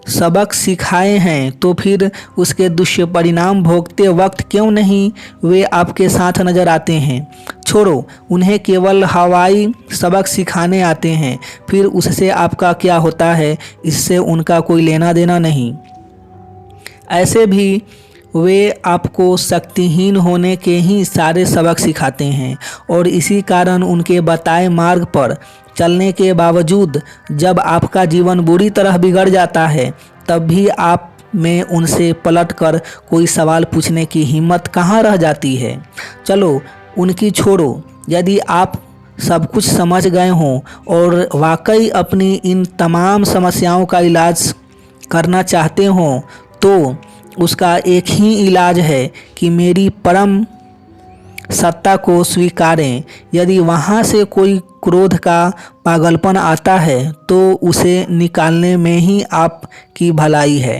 सबक सिखाए हैं तो फिर उसके दुष्परिणाम भोगते वक्त क्यों नहीं वे आपके साथ नजर आते हैं। छोड़ो, उन्हें केवल हवाई सबक सिखाने आते हैं, फिर उससे आपका क्या होता है, इससे उनका कोई लेना देना नहीं। ऐसे भी वे आपको शक्तिहीन होने के ही सारे सबक सिखाते हैं और इसी कारण उनके बताए मार्ग पर चलने के बावजूद जब आपका जीवन बुरी तरह बिगड़ जाता है, तब भी आप में उनसे पलटकर कोई सवाल पूछने की हिम्मत कहाँ रह जाती है। चलो उनकी छोड़ो, यदि आप सब कुछ समझ गए हों और वाकई अपनी इन तमाम समस्याओं का इलाज करना चाहते हों, तो उसका एक ही इलाज है कि मेरी परम सत्ता को स्वीकारें। यदि वहाँ से कोई क्रोध का पागलपन आता है तो उसे निकालने में ही आपकी भलाई है।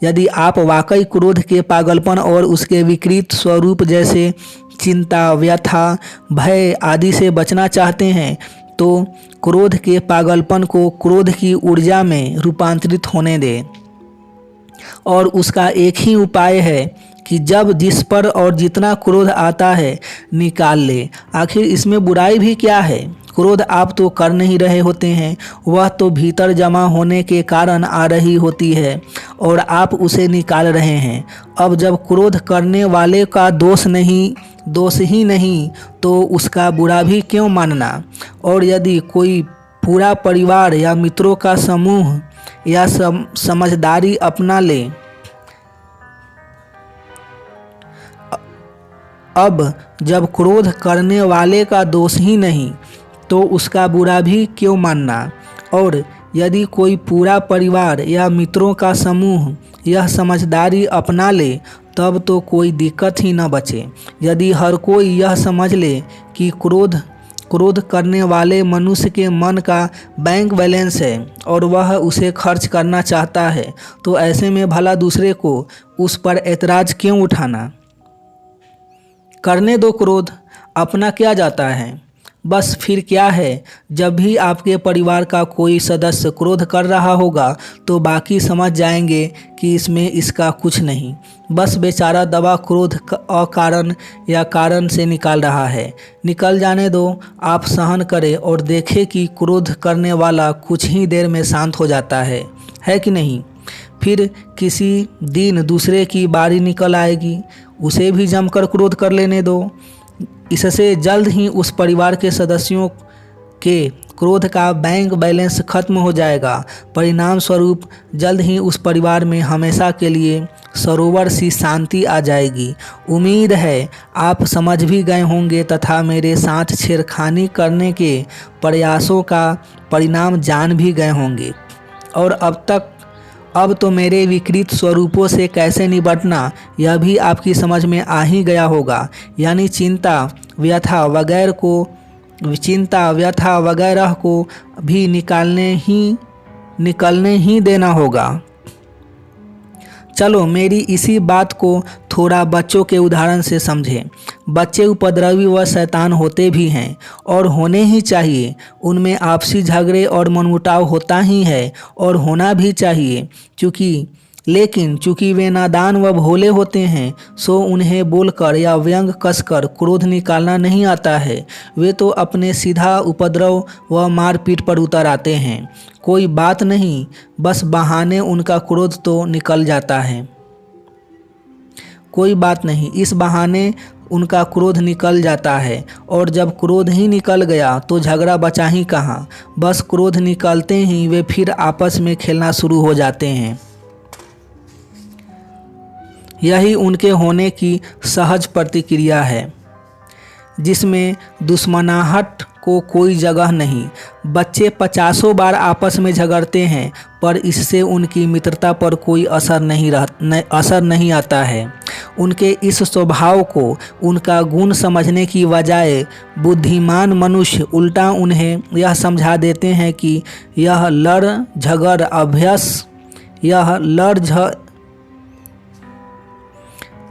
यदि आप वाकई क्रोध के पागलपन और उसके विकृत स्वरूप जैसे चिंता, व्यथा, भय आदि से बचना चाहते हैं, तो क्रोध के पागलपन को क्रोध की ऊर्जा में रूपांतरित होने दें। और उसका एक ही उपाय है कि जब जिस पर और जितना क्रोध आता है निकाल ले। आखिर इसमें बुराई भी क्या है। क्रोध आप तो कर नहीं रहे होते हैं, वह तो भीतर जमा होने के कारण आ रही होती है और आप उसे निकाल रहे हैं। अब जब क्रोध करने वाले का दोष ही नहीं तो उसका बुरा भी क्यों मानना। और यदि कोई पूरा परिवार या मित्रों का समूह या समझदारी अपना ले, अब जब क्रोध करने वाले का दोष ही नहीं तो उसका बुरा भी क्यों मानना। और यदि कोई पूरा परिवार या मित्रों का समूह यह समझदारी अपना ले तब तो कोई दिक्कत ही न बचे। यदि हर कोई यह समझ ले कि क्रोध करने वाले मनुष्य के मन का बैंक बैलेंस है और वह उसे खर्च करना चाहता है, तो ऐसे में भला दूसरे को उस पर ऐतराज़ क्यों उठाना। करने दो क्रोध, अपना क्या जाता है। बस फिर क्या है, जब भी आपके परिवार का कोई सदस्य क्रोध कर रहा होगा तो बाकी समझ जाएंगे कि इसमें इसका कुछ नहीं, बस बेचारा दवा क्रोध अकारण या कारण से निकाल रहा है। निकल जाने दो, आप सहन करें और देखें कि क्रोध करने वाला कुछ ही देर में शांत हो जाता है कि नहीं। फिर किसी दिन दूसरे की बारी निकल आएगी, उसे भी जमकर क्रोध कर लेने दो। इससे जल्द ही उस परिवार के सदस्यों के क्रोध का बैंक बैलेंस खत्म हो जाएगा। परिणाम स्वरूप जल्द ही उस परिवार में हमेशा के लिए सरोवर सी शांति आ जाएगी। उम्मीद है आप समझ भी गए होंगे तथा मेरे साथ छेड़खानी करने के प्रयासों का परिणाम जान भी गए होंगे। और अब तो मेरे विकृत स्वरूपों से कैसे निपटना यह भी आपकी समझ में आ ही गया होगा। यानी चिंता व्यथा वगैरह को भी निकलने ही देना होगा। चलो मेरी इसी बात को थोड़ा बच्चों के उदाहरण से समझें। बच्चे उपद्रवी व शैतान होते भी हैं और होने ही चाहिए। उनमें आपसी झगड़े और मनमुटाव होता ही है और होना भी चाहिए। लेकिन चूंकि वे नादान व भोले होते हैं, सो उन्हें बोलकर या व्यंग कसकर क्रोध निकालना नहीं आता है। वे तो अपने सीधा उपद्रव व मारपीट पर उतर आते हैं। कोई बात नहीं, बस बहाने उनका क्रोध तो निकल जाता है। कोई बात नहीं, इस बहाने उनका क्रोध निकल जाता है। और जब क्रोध ही निकल गया तो झगड़ा बचा ही कहाँ। बस क्रोध निकलते ही वे फिर आपस में खेलना शुरू हो जाते हैं। यही उनके होने की सहज प्रतिक्रिया है, जिसमें दुश्मनाहट को कोई जगह नहीं। बच्चे 50 बार आपस में झगड़ते हैं पर इससे उनकी मित्रता पर कोई असर नहीं आता है। उनके इस स्वभाव को उनका गुण समझने की बजाय बुद्धिमान मनुष्य उल्टा उन्हें यह समझा देते हैं कि यह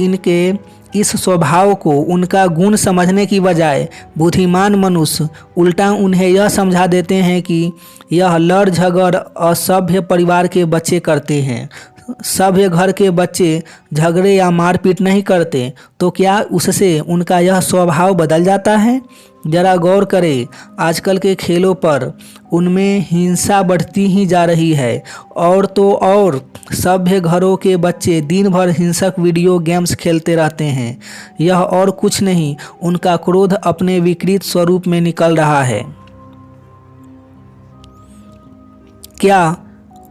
इनके इस स्वभाव को उनका गुण समझने की बजाय बुद्धिमान मनुष्य उल्टा उन्हें यह समझा देते हैं कि यह लड़ झगड़ असभ्य परिवार के बच्चे करते हैं। सभ्य घर के बच्चे झगड़े या मारपीट नहीं करते, तो क्या उससे उनका यह स्वभाव बदल जाता है? जरा गौर करें, आजकल के खेलों पर उनमें हिंसा बढ़ती ही जा रही है। और तो और सभ्य घरों के बच्चे दिन भर हिंसक वीडियो गेम्स खेलते रहते हैं। यह और कुछ नहीं, उनका क्रोध अपने विकृत स्वरूप में निकल रहा है। क्या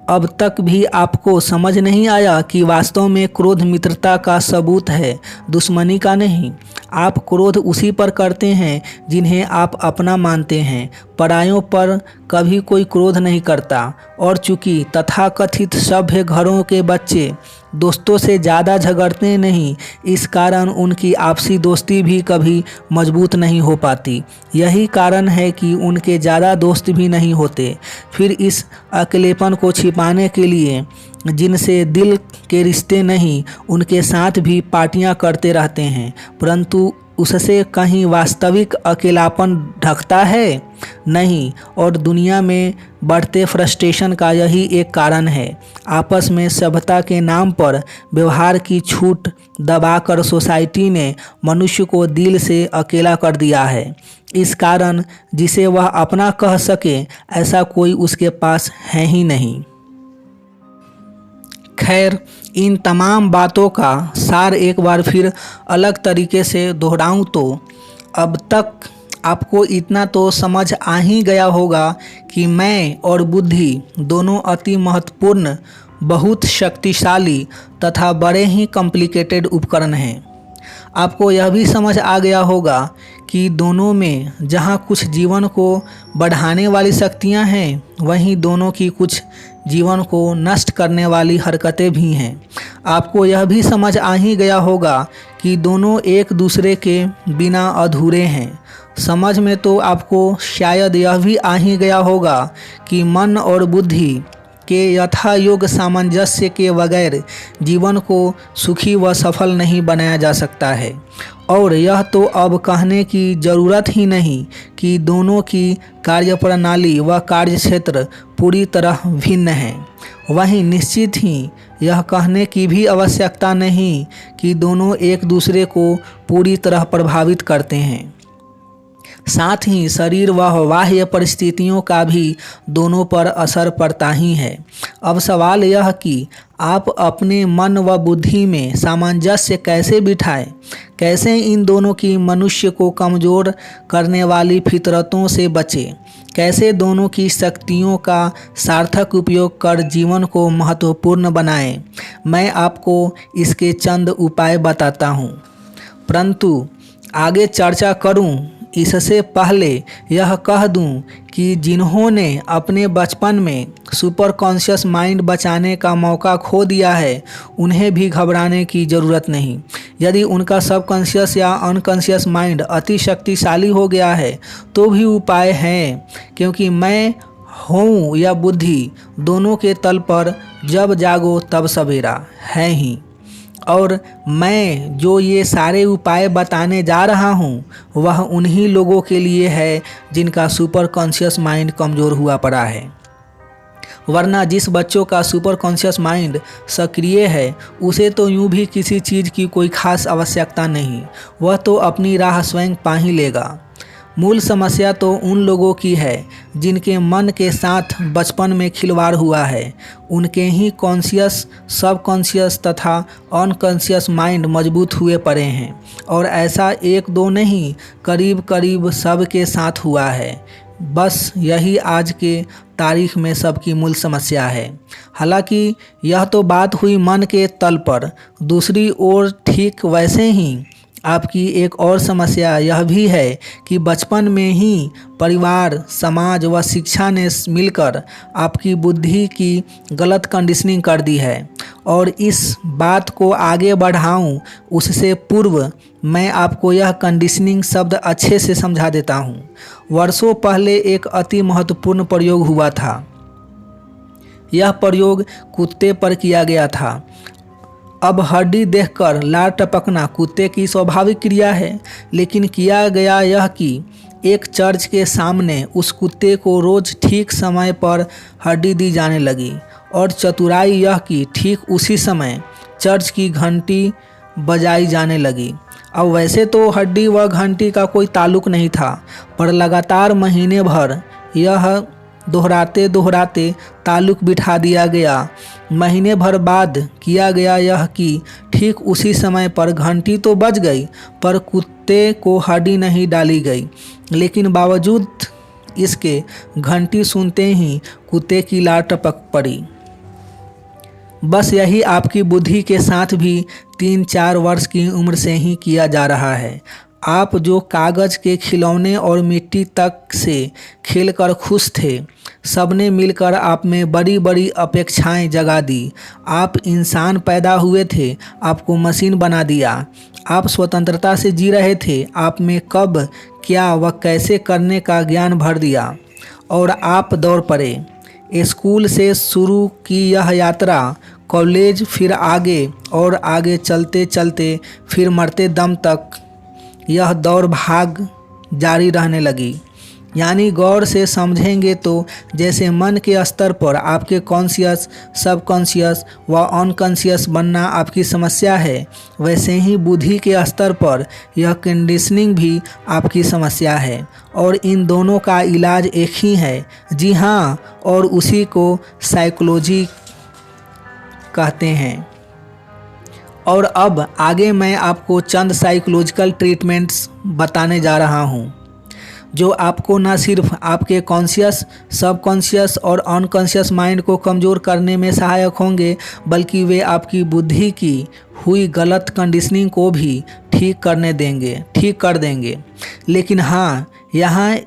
अब तक भी आपको समझ नहीं आया कि वास्तव में क्रोध मित्रता का सबूत है, दुश्मनी का नहीं? आप क्रोध उसी पर करते हैं जिन्हें आप अपना मानते हैं। परायों पर कभी कोई क्रोध नहीं करता। और चूंकि तथाकथित सभ्य घरों के बच्चे दोस्तों से ज़्यादा झगड़ते नहीं, इस कारण उनकी आपसी दोस्ती भी कभी मजबूत नहीं हो पाती। यही कारण है कि उनके ज़्यादा दोस्त भी नहीं होते। फिर इस अकेलेपन को छिपाने के लिए जिनसे दिल के रिश्ते नहीं, उनके साथ भी पार्टियां करते रहते हैं, परंतु उससे कहीं वास्तविक अकेलापन ढकता है? नहीं। और दुनिया में बढ़ते फ्रस्ट्रेशन का यही एक कारण है। आपस में सभ्यता के नाम पर व्यवहार की छूट दबाकर सोसाइटी ने मनुष्य को दिल से अकेला कर दिया है। इस कारण जिसे वह अपना कह सके ऐसा कोई उसके पास है ही नहीं। खैर, इन तमाम बातों का सार एक बार फिर अलग तरीके से दोहराऊं तो अब तक आपको इतना तो समझ आ ही गया होगा कि मैं और बुद्धि दोनों अति महत्वपूर्ण, बहुत शक्तिशाली तथा बड़े ही कॉम्प्लिकेटेड उपकरण हैं। आपको यह भी समझ आ गया होगा कि दोनों में जहाँ कुछ जीवन को बढ़ाने वाली शक्तियाँ हैं, वहीं दोनों की कुछ जीवन को नष्ट करने वाली हरकतें भी हैं। आपको यह भी समझ आ ही गया होगा कि दोनों एक दूसरे के बिना अधूरे हैं। समझ में तो आपको शायद यह भी आ ही गया होगा कि मन और बुद्धि के यथा योग सामंजस्य के बगैर जीवन को सुखी व सफल नहीं बनाया जा सकता है। और यह तो अब कहने की ज़रूरत ही नहीं कि दोनों की कार्यप्रणाली व कार्यक्षेत्र पूरी तरह भिन्न हैं। वहीं निश्चित ही यह कहने की भी आवश्यकता नहीं कि दोनों एक दूसरे को पूरी तरह प्रभावित करते हैं। साथ ही शरीर व बाह्य परिस्थितियों का भी दोनों पर असर पड़ता ही है। अब सवाल यह कि आप अपने मन व बुद्धि में सामंजस्य कैसे बिठाएं, कैसे इन दोनों की मनुष्य को कमज़ोर करने वाली फितरतों से बचें, कैसे दोनों की शक्तियों का सार्थक उपयोग कर जीवन को महत्वपूर्ण बनाएं। मैं आपको इसके चंद उपाय बताता हूँ, परंतु आगे चर्चा करूँ इससे पहले यह कह दूं कि जिन्होंने अपने बचपन में सुपर कॉन्शियस माइंड बचाने का मौका खो दिया है, उन्हें भी घबराने की ज़रूरत नहीं। यदि उनका सबकॉन्शियस या अनकॉन्शियस माइंड अति शक्तिशाली हो गया है तो भी उपाय हैं, क्योंकि मैं हूँ या बुद्धि दोनों के तल पर जब जागो तब सवेरा है ही। और मैं जो ये सारे उपाय बताने जा रहा हूँ वह उन्हीं लोगों के लिए है जिनका सुपर कॉन्शियस माइंड कमज़ोर हुआ पड़ा है। वरना जिस बच्चों का सुपर कॉन्शियस माइंड सक्रिय है उसे तो यूँ भी किसी चीज़ की कोई खास आवश्यकता नहीं, वह तो अपनी राह स्वयं पा ही लेगा। मूल समस्या तो उन लोगों की है जिनके मन के साथ बचपन में खिलवाड़ हुआ है। उनके ही कॉन्शियस, सबकॉन्शियस तथा अनकॉन्शियस माइंड मजबूत हुए पड़े हैं, और ऐसा एक दो नहीं, करीब करीब सब के साथ हुआ है। बस यही आज के तारीख में सबकी मूल समस्या है। हालांकि यह तो बात हुई मन के तल पर, दूसरी ओर ठीक वैसे ही आपकी एक और समस्या यह भी है कि बचपन में ही परिवार, समाज व शिक्षा ने मिलकर आपकी बुद्धि की गलत कंडीशनिंग कर दी है। और इस बात को आगे बढ़ाऊं उससे पूर्व मैं आपको यह कंडीशनिंग शब्द अच्छे से समझा देता हूं। वर्षों पहले एक अति महत्वपूर्ण प्रयोग हुआ था। यह प्रयोग कुत्ते पर किया गया था। अब हड्डी देखकर लार टपकना कुत्ते की स्वाभाविक क्रिया है, लेकिन किया गया यह कि एक चर्च के सामने उस कुत्ते को रोज़ ठीक समय पर हड्डी दी जाने लगी, और चतुराई यह कि ठीक उसी समय चर्च की घंटी बजाई जाने लगी। अब वैसे तो हड्डी व घंटी का कोई ताल्लुक नहीं था, पर लगातार महीने भर यह दोहराते दोहराते ताल्लुक बिठा दिया गया। महीने भर बाद किया गया यह कि ठीक उसी समय पर घंटी तो बज गई, पर कुत्ते को हड्डी नहीं डाली गई। लेकिन बावजूद इसके घंटी सुनते ही कुत्ते की लार टपक पड़ी। बस यही आपकी बुद्धि के साथ भी 3-4 वर्ष की उम्र से ही किया जा रहा है। आप जो कागज़ के खिलौने और मिट्टी तक से खेलकर खुश थे, सबने मिलकर आप में बड़ी बड़ी अपेक्षाएं जगा दी। आप इंसान पैदा हुए थे, आपको मशीन बना दिया। आप स्वतंत्रता से जी रहे थे, आप में कब, क्या व कैसे करने का ज्ञान भर दिया, और आप दौड़ पड़े। स्कूल से शुरू की यह यात्रा कॉलेज, फिर आगे और आगे चलते चलते फिर मरते दम तक यह दौड़ भाग जारी रहने लगी। यानी गौर से समझेंगे तो जैसे मन के स्तर पर आपके कॉन्शियस, सबकॉन्शियस व अनकॉन्शियस बनना आपकी समस्या है, वैसे ही बुद्धि के स्तर पर यह कंडीशनिंग भी आपकी समस्या है। और इन दोनों का इलाज एक ही है, जी हाँ, और उसी को साइकोलॉजी कहते हैं। और अब आगे मैं आपको चंद साइकोलॉजिकल ट्रीटमेंट्स बताने जा रहा हूँ, जो आपको न सिर्फ आपके कॉन्शियस, सबकॉन्शियस और अनकॉन्शियस माइंड को कमज़ोर करने में सहायक होंगे, बल्कि वे आपकी बुद्धि की हुई गलत कंडीशनिंग को भी ठीक ठीक कर देंगे। लेकिन हाँ, यहाँ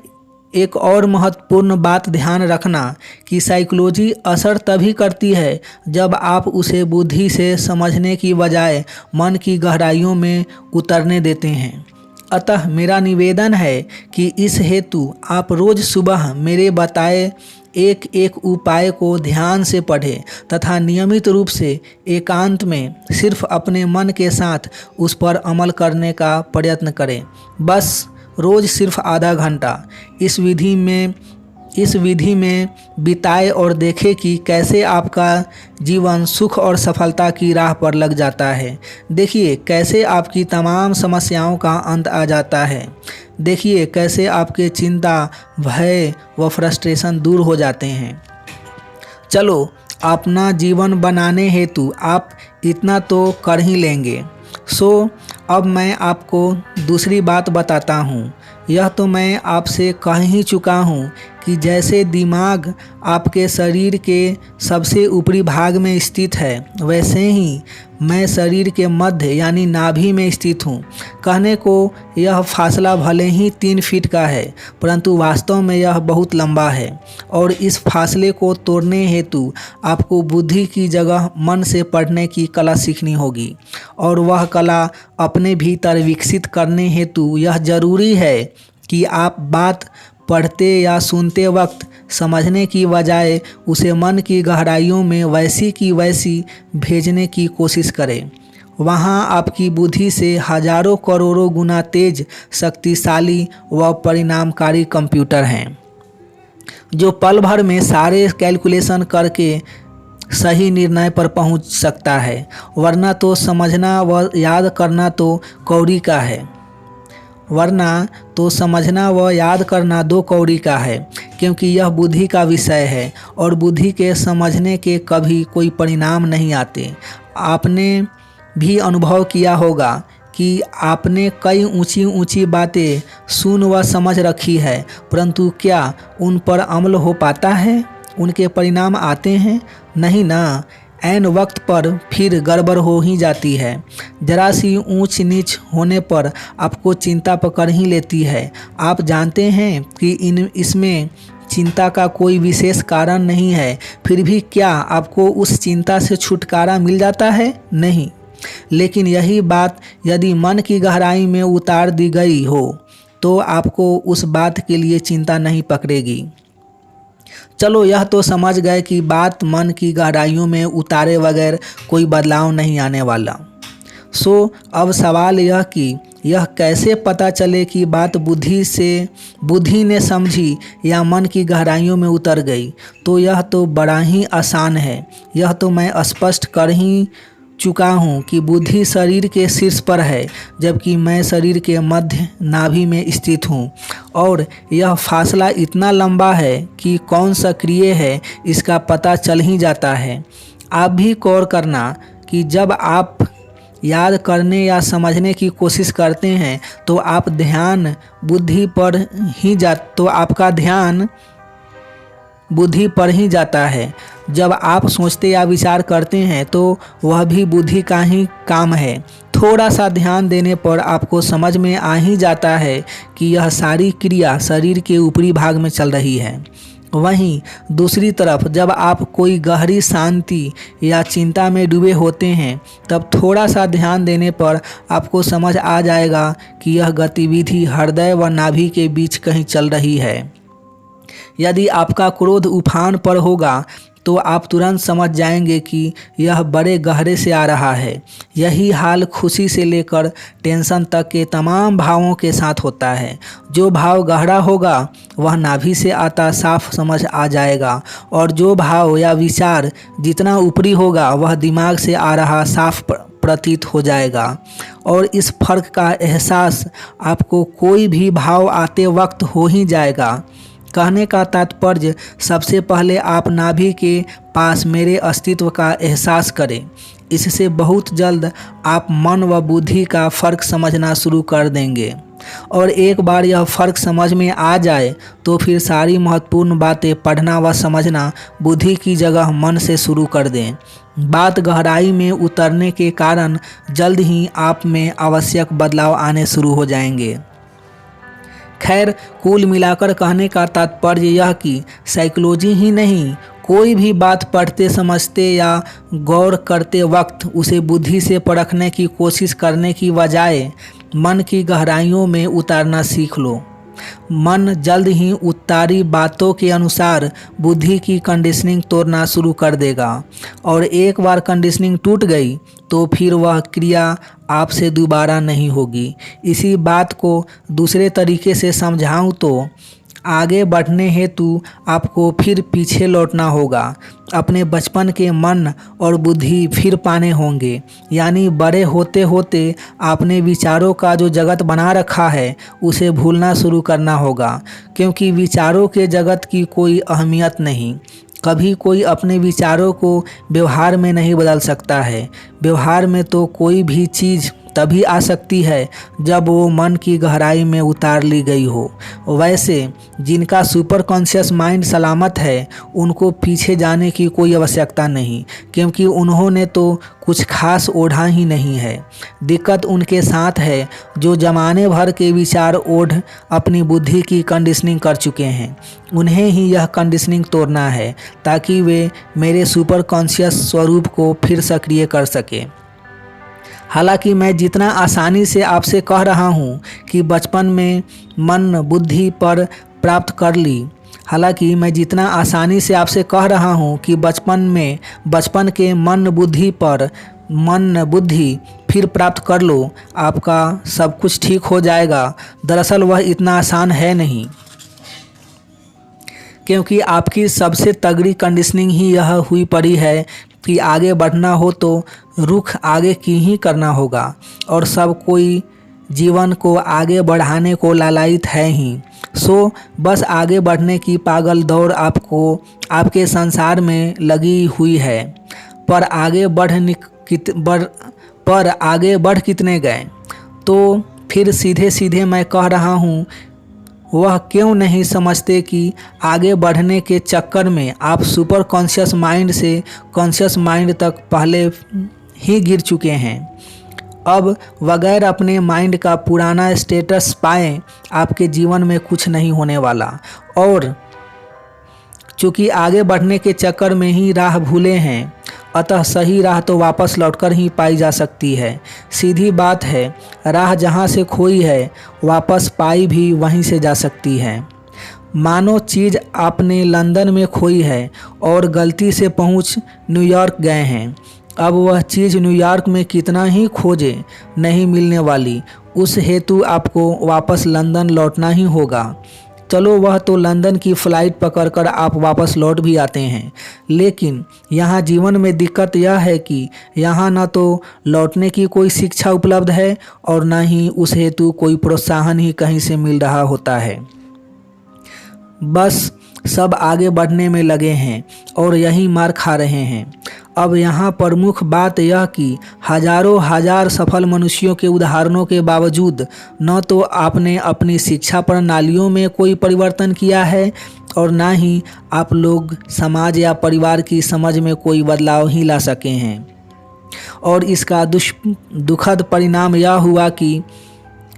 एक और महत्वपूर्ण बात ध्यान रखना कि साइकोलॉजी असर तभी करती है जब आप उसे बुद्धि से समझने की बजाय मन की गहराइयों में उतरने देते हैं। अतः मेरा निवेदन है कि इस हेतु आप रोज़ सुबह मेरे बताए एक एक उपाय को ध्यान से पढ़ें तथा नियमित रूप से एकांत में सिर्फ अपने मन के साथ उस पर अमल करने का प्रयत्न करें। बस रोज़ सिर्फ आधा घंटा इस विधि में बिताए और देखें कि कैसे आपका जीवन सुख और सफलता की राह पर लग जाता है। देखिए कैसे आपकी तमाम समस्याओं का अंत आ जाता है। देखिए कैसे आपके चिंता, भय व फ्रस्ट्रेशन दूर हो जाते हैं। चलो, अपना जीवन बनाने हेतु आप इतना तो कर ही लेंगे। अब मैं आपको दूसरी बात बताता हूँ। यह तो मैं आपसे कह ही चुका हूँ कि जैसे दिमाग आपके शरीर के सबसे ऊपरी भाग में स्थित है, वैसे ही मैं शरीर के मध्य यानी नाभि में स्थित हूँ। कहने को यह फासला भले ही 3 फीट का है, परंतु वास्तव में यह बहुत लंबा है और इस फासले को तोड़ने हेतु आपको बुद्धि की जगह मन से पढ़ने की कला सीखनी होगी। और वह कला अपने भीतर विकसित करने हेतु यह जरूरी है कि आप बात पढ़ते या सुनते वक्त समझने की बजाय उसे मन की गहराइयों में वैसी की वैसी भेजने की कोशिश करें। वहाँ आपकी बुद्धि से हजारों करोड़ों गुना तेज, शक्तिशाली व परिणामकारी कंप्यूटर हैं, जो पल भर में सारे कैलकुलेशन करके सही निर्णय पर पहुँच सकता है। वरना तो समझना व याद करना तो कौड़ी का है। 2 कौड़ी का है, क्योंकि यह बुद्धि का विषय है और बुद्धि के समझने के कभी कोई परिणाम नहीं आते। आपने भी अनुभव किया होगा कि आपने कई ऊंची ऊंची बातें सुन व समझ रखी है, परंतु क्या उन पर अमल हो पाता है? उनके परिणाम आते हैं? नहीं ना। ऐन वक्त पर फिर गड़बड़ हो ही जाती है। जरा सी ऊंच नीच होने पर आपको चिंता पकड़ ही लेती है। आप जानते हैं कि इसमें चिंता का कोई विशेष कारण नहीं है, फिर भी क्या आपको उस चिंता से छुटकारा मिल जाता है? नहीं। लेकिन यही बात यदि मन की गहराई में उतार दी गई हो तो आपको उस बात के लिए चिंता नहीं पकड़ेगी। चलो, यह तो समझ गए कि बात मन की गहराइयों में उतारे बगैर कोई बदलाव नहीं आने वाला। अब सवाल यह कि यह कैसे पता चले कि बात बुद्धि ने समझी या मन की गहराइयों में उतर गई। तो यह तो बड़ा ही आसान है। यह तो मैं स्पष्ट कर ही चुका हूँ कि बुद्धि शरीर के शीर्ष पर है, जबकि मैं शरीर के मध्य नाभि में स्थित हूँ। और यह फासला इतना लंबा है कि कौन सक्रिय है इसका पता चल ही जाता है। आप भी गौर करना कि जब आप याद करने या समझने की कोशिश करते हैं तो आपका ध्यान बुद्धि पर ही जाता है। जब आप सोचते या विचार करते हैं तो वह भी बुद्धि का ही काम है। थोड़ा सा ध्यान देने पर आपको समझ में आ ही जाता है कि यह सारी क्रिया शरीर के ऊपरी भाग में चल रही है। वहीं दूसरी तरफ जब आप कोई गहरी शांति या चिंता में डूबे होते हैं, तब थोड़ा सा ध्यान देने पर आपको समझ आ जाएगा कि यह गतिविधि हृदय व नाभि के बीच कहीं चल रही है। यदि आपका क्रोध उफान पर होगा तो आप तुरंत समझ जाएंगे कि यह बड़े गहरे से आ रहा है। यही हाल खुशी से लेकर टेंशन तक के तमाम भावों के साथ होता है। जो भाव गहरा होगा वह नाभि से आता साफ समझ आ जाएगा, और जो भाव या विचार जितना ऊपरी होगा वह दिमाग से आ रहा साफ प्रतीत हो जाएगा। और इस फर्क का एहसास आपको कोई भी भाव आते वक्त हो ही जाएगा। कहने का तात्पर्य, सबसे पहले आप नाभि के पास मेरे अस्तित्व का एहसास करें। इससे बहुत जल्द आप मन व बुद्धि का फ़र्क समझना शुरू कर देंगे और एक बार यह फ़र्क समझ में आ जाए तो फिर सारी महत्वपूर्ण बातें पढ़ना व समझना बुद्धि की जगह मन से शुरू कर दें। बात गहराई में उतरने के कारण जल्द ही आप में आवश्यक बदलाव आने शुरू हो जाएंगे। खैर, कुल मिलाकर कहने का तात्पर्य यह कि साइकोलॉजी ही नहीं, कोई भी बात पढ़ते समझते या गौर करते वक्त उसे बुद्धि से परखने की कोशिश करने की बजाय मन की गहराइयों में उतारना सीख लो। मन जल्द ही उतारी बातों के अनुसार बुद्धि की कंडीशनिंग तोड़ना शुरू कर देगा और एक बार कंडीशनिंग टूट गई तो फिर वह क्रिया आपसे दोबारा नहीं होगी। इसी बात को दूसरे तरीके से समझाऊं तो आगे बढ़ने हेतु आपको फिर पीछे लौटना होगा, अपने बचपन के मन और बुद्धि फिर पाने होंगे। यानी बड़े होते होते आपने विचारों का जो जगत बना रखा है उसे भूलना शुरू करना होगा, क्योंकि विचारों के जगत की कोई अहमियत नहीं। कभी कोई अपने विचारों को व्यवहार में नहीं बदल सकता है। व्यवहार में तो कोई भी चीज़ तभी आ सकती है जब वो मन की गहराई में उतार ली गई हो। वैसे जिनका सुपर कॉन्शियस माइंड सलामत है उनको पीछे जाने की कोई आवश्यकता नहीं, क्योंकि उन्होंने तो कुछ खास ओढ़ा ही नहीं है। दिक्कत उनके साथ है जो ज़माने भर के विचार ओढ़ अपनी बुद्धि की कंडीशनिंग कर चुके हैं। उन्हें ही यह कंडीशनिंग तोड़ना है ताकि वे मेरे सुपर कॉन्शियस स्वरूप को फिर सक्रिय कर सके। हालांकि मैं जितना आसानी से आपसे कह रहा हूँ कि बचपन में मन बुद्धि पर प्राप्त कर ली, हालांकि मैं जितना आसानी से आपसे कह रहा हूँ कि बचपन के मन बुद्धि पर मन बुद्धि फिर प्राप्त कर लो, आपका सब कुछ ठीक हो जाएगा। दरअसल वह इतना आसान है नहीं, क्योंकि आपकी सबसे तगड़ी कंडीशनिंग ही यह हुई पड़ी है कि आगे बढ़ना हो तो रुख आगे की ही करना होगा और सब कोई जीवन को आगे बढ़ाने को लालायित है ही। सो बस आगे बढ़ने की पागल दौड़ आपके संसार में लगी हुई है, पर आगे बढ़ कितने गए। तो फिर सीधे सीधे मैं कह रहा हूँ, वह क्यों नहीं समझते कि आगे बढ़ने के चक्कर में आप सुपर कॉन्शियस माइंड से कॉन्शियस माइंड तक पहले ही गिर चुके हैं। अब बगैर अपने माइंड का पुराना स्टेटस पाए आपके जीवन में कुछ नहीं होने वाला, और चूँकि आगे बढ़ने के चक्कर में ही राह भूले हैं, अतः सही राह तो वापस लौटकर ही पाई जा सकती है। सीधी बात है, राह जहाँ से खोई है वापस पाई भी वहीं से जा सकती है। मानो चीज़ आपने लंदन में खोई है और गलती से पहुँच न्यूयॉर्क गए हैं। अब वह चीज़ न्यूयॉर्क में कितना ही खोजे नहीं मिलने वाली, उस हेतु आपको वापस लंदन लौटना ही होगा। चलो, वह तो लंदन की फ़्लाइट पकड़कर आप वापस लौट भी आते हैं, लेकिन यहाँ जीवन में दिक्कत यह है कि यहाँ न तो लौटने की कोई शिक्षा उपलब्ध है और न ही उस हेतु कोई प्रोत्साहन ही कहीं से मिल रहा होता है। बस सब आगे बढ़ने में लगे हैं और यही मार खा रहे हैं। अब यहाँ प्रमुख बात यह कि हजारों हजार सफल मनुष्यों के उदाहरणों के बावजूद न तो आपने अपनी शिक्षा प्रणालियों में कोई परिवर्तन किया है और न ही आप लोग समाज या परिवार की समझ में कोई बदलाव ही ला सके हैं। और इसका दुखद परिणाम यह हुआ कि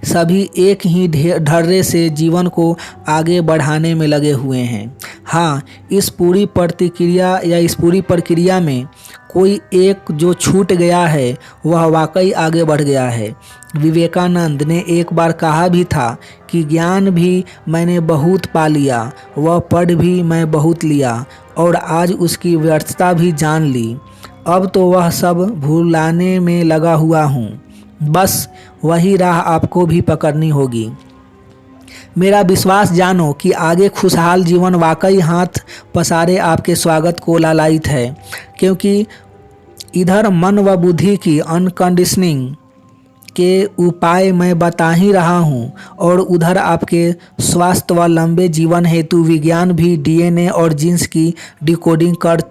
सभी एक ही ढर्रे से जीवन को आगे बढ़ाने में लगे हुए हैं। हाँ, इस पूरी प्रक्रिया में कोई एक जो छूट गया है वह वाकई आगे बढ़ गया है। विवेकानंद ने एक बार कहा भी था कि ज्ञान भी मैंने बहुत पा लिया, वह पढ़ भी मैं बहुत लिया और आज उसकी व्यर्थता भी जान ली। अब तो वह सब भुलाने में लगा हुआ हूँ। बस वही राह आपको भी पकड़नी होगी। मेरा विश्वास जानो कि आगे खुशहाल जीवन वाकई हाथ पसारे आपके स्वागत को लालायित है, क्योंकि इधर मन व बुद्धि की अनकंडीशनिंग के उपाय मैं बता ही रहा हूँ और उधर आपके स्वास्थ्य व लंबे जीवन हेतु विज्ञान भी डीएनए और जीन्स की डिकोडिंग कर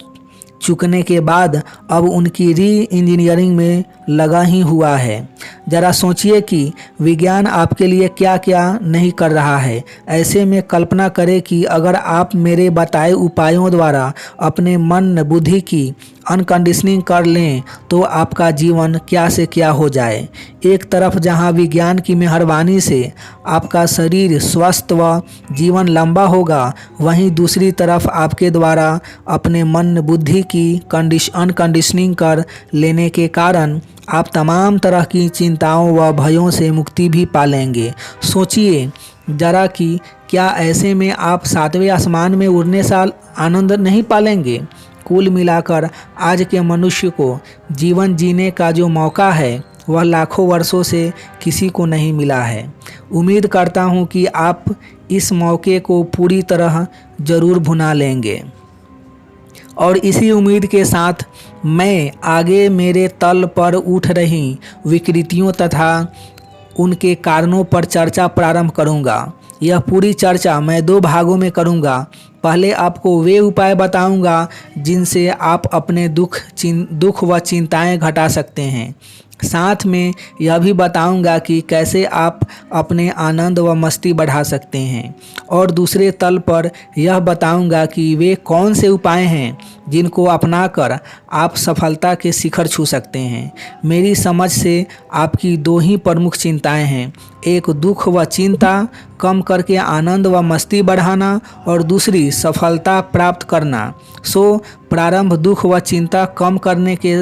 चुकने के बाद अब उनकी री इंजीनियरिंग में लगा ही हुआ है। ज़रा सोचिए कि विज्ञान आपके लिए क्या क्या नहीं कर रहा है। ऐसे में कल्पना करें कि अगर आप मेरे बताए उपायों द्वारा अपने मन बुद्धि की अनकंडीशनिंग कर लें तो आपका जीवन क्या से क्या हो जाए। एक तरफ जहां विज्ञान की मेहरबानी से आपका शरीर स्वस्थ व जीवन लंबा होगा, वहीं दूसरी तरफ आपके द्वारा अपने मन बुद्धि की अनकंडीशनिंग कर लेने के कारण आप तमाम तरह की चिंताओं व भयों से मुक्ति भी पालेंगे। सोचिए जरा कि क्या ऐसे में आप 7वें आसमान में उड़ने साल आनंद नहीं पालेंगे। कुल मिलाकर आज के मनुष्य को जीवन जीने का जो मौका है वह लाखों वर्षों से किसी को नहीं मिला है। उम्मीद करता हूँ कि आप इस मौके को पूरी तरह ज़रूर भुना लेंगे। और इसी उम्मीद के साथ मैं आगे मेरे तल पर उठ रही विकृतियों तथा उनके कारणों पर चर्चा प्रारंभ करूंगा। यह पूरी चर्चा मैं 2 भागों में करूंगा। पहले आपको वे उपाय बताऊंगा जिनसे आप अपने दुख व चिंताएं घटा सकते हैं। साथ में यह भी बताऊंगा कि कैसे आप अपने आनंद व मस्ती बढ़ा सकते हैं। और दूसरे तल पर यह बताऊंगा कि वे कौन से उपाय हैं जिनको अपनाकर आप सफलता के शिखर छू सकते हैं। मेरी समझ से आपकी 2 ही प्रमुख चिंताएं हैं, एक दुख व चिंता कम करके आनंद व मस्ती बढ़ाना और दूसरी सफलता प्राप्त करना। सो प्रारंभ दुख व चिंता कम करने के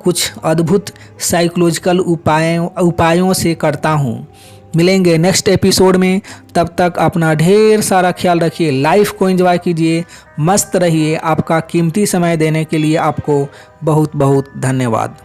कुछ अद्भुत साइकोलॉजिकल उपायों से करता हूँ। मिलेंगे नेक्स्ट एपिसोड में, तब तक अपना ढेर सारा ख्याल रखिए, लाइफ को एंजॉय कीजिए, मस्त रहिए। आपका कीमती समय देने के लिए आपको बहुत बहुत धन्यवाद।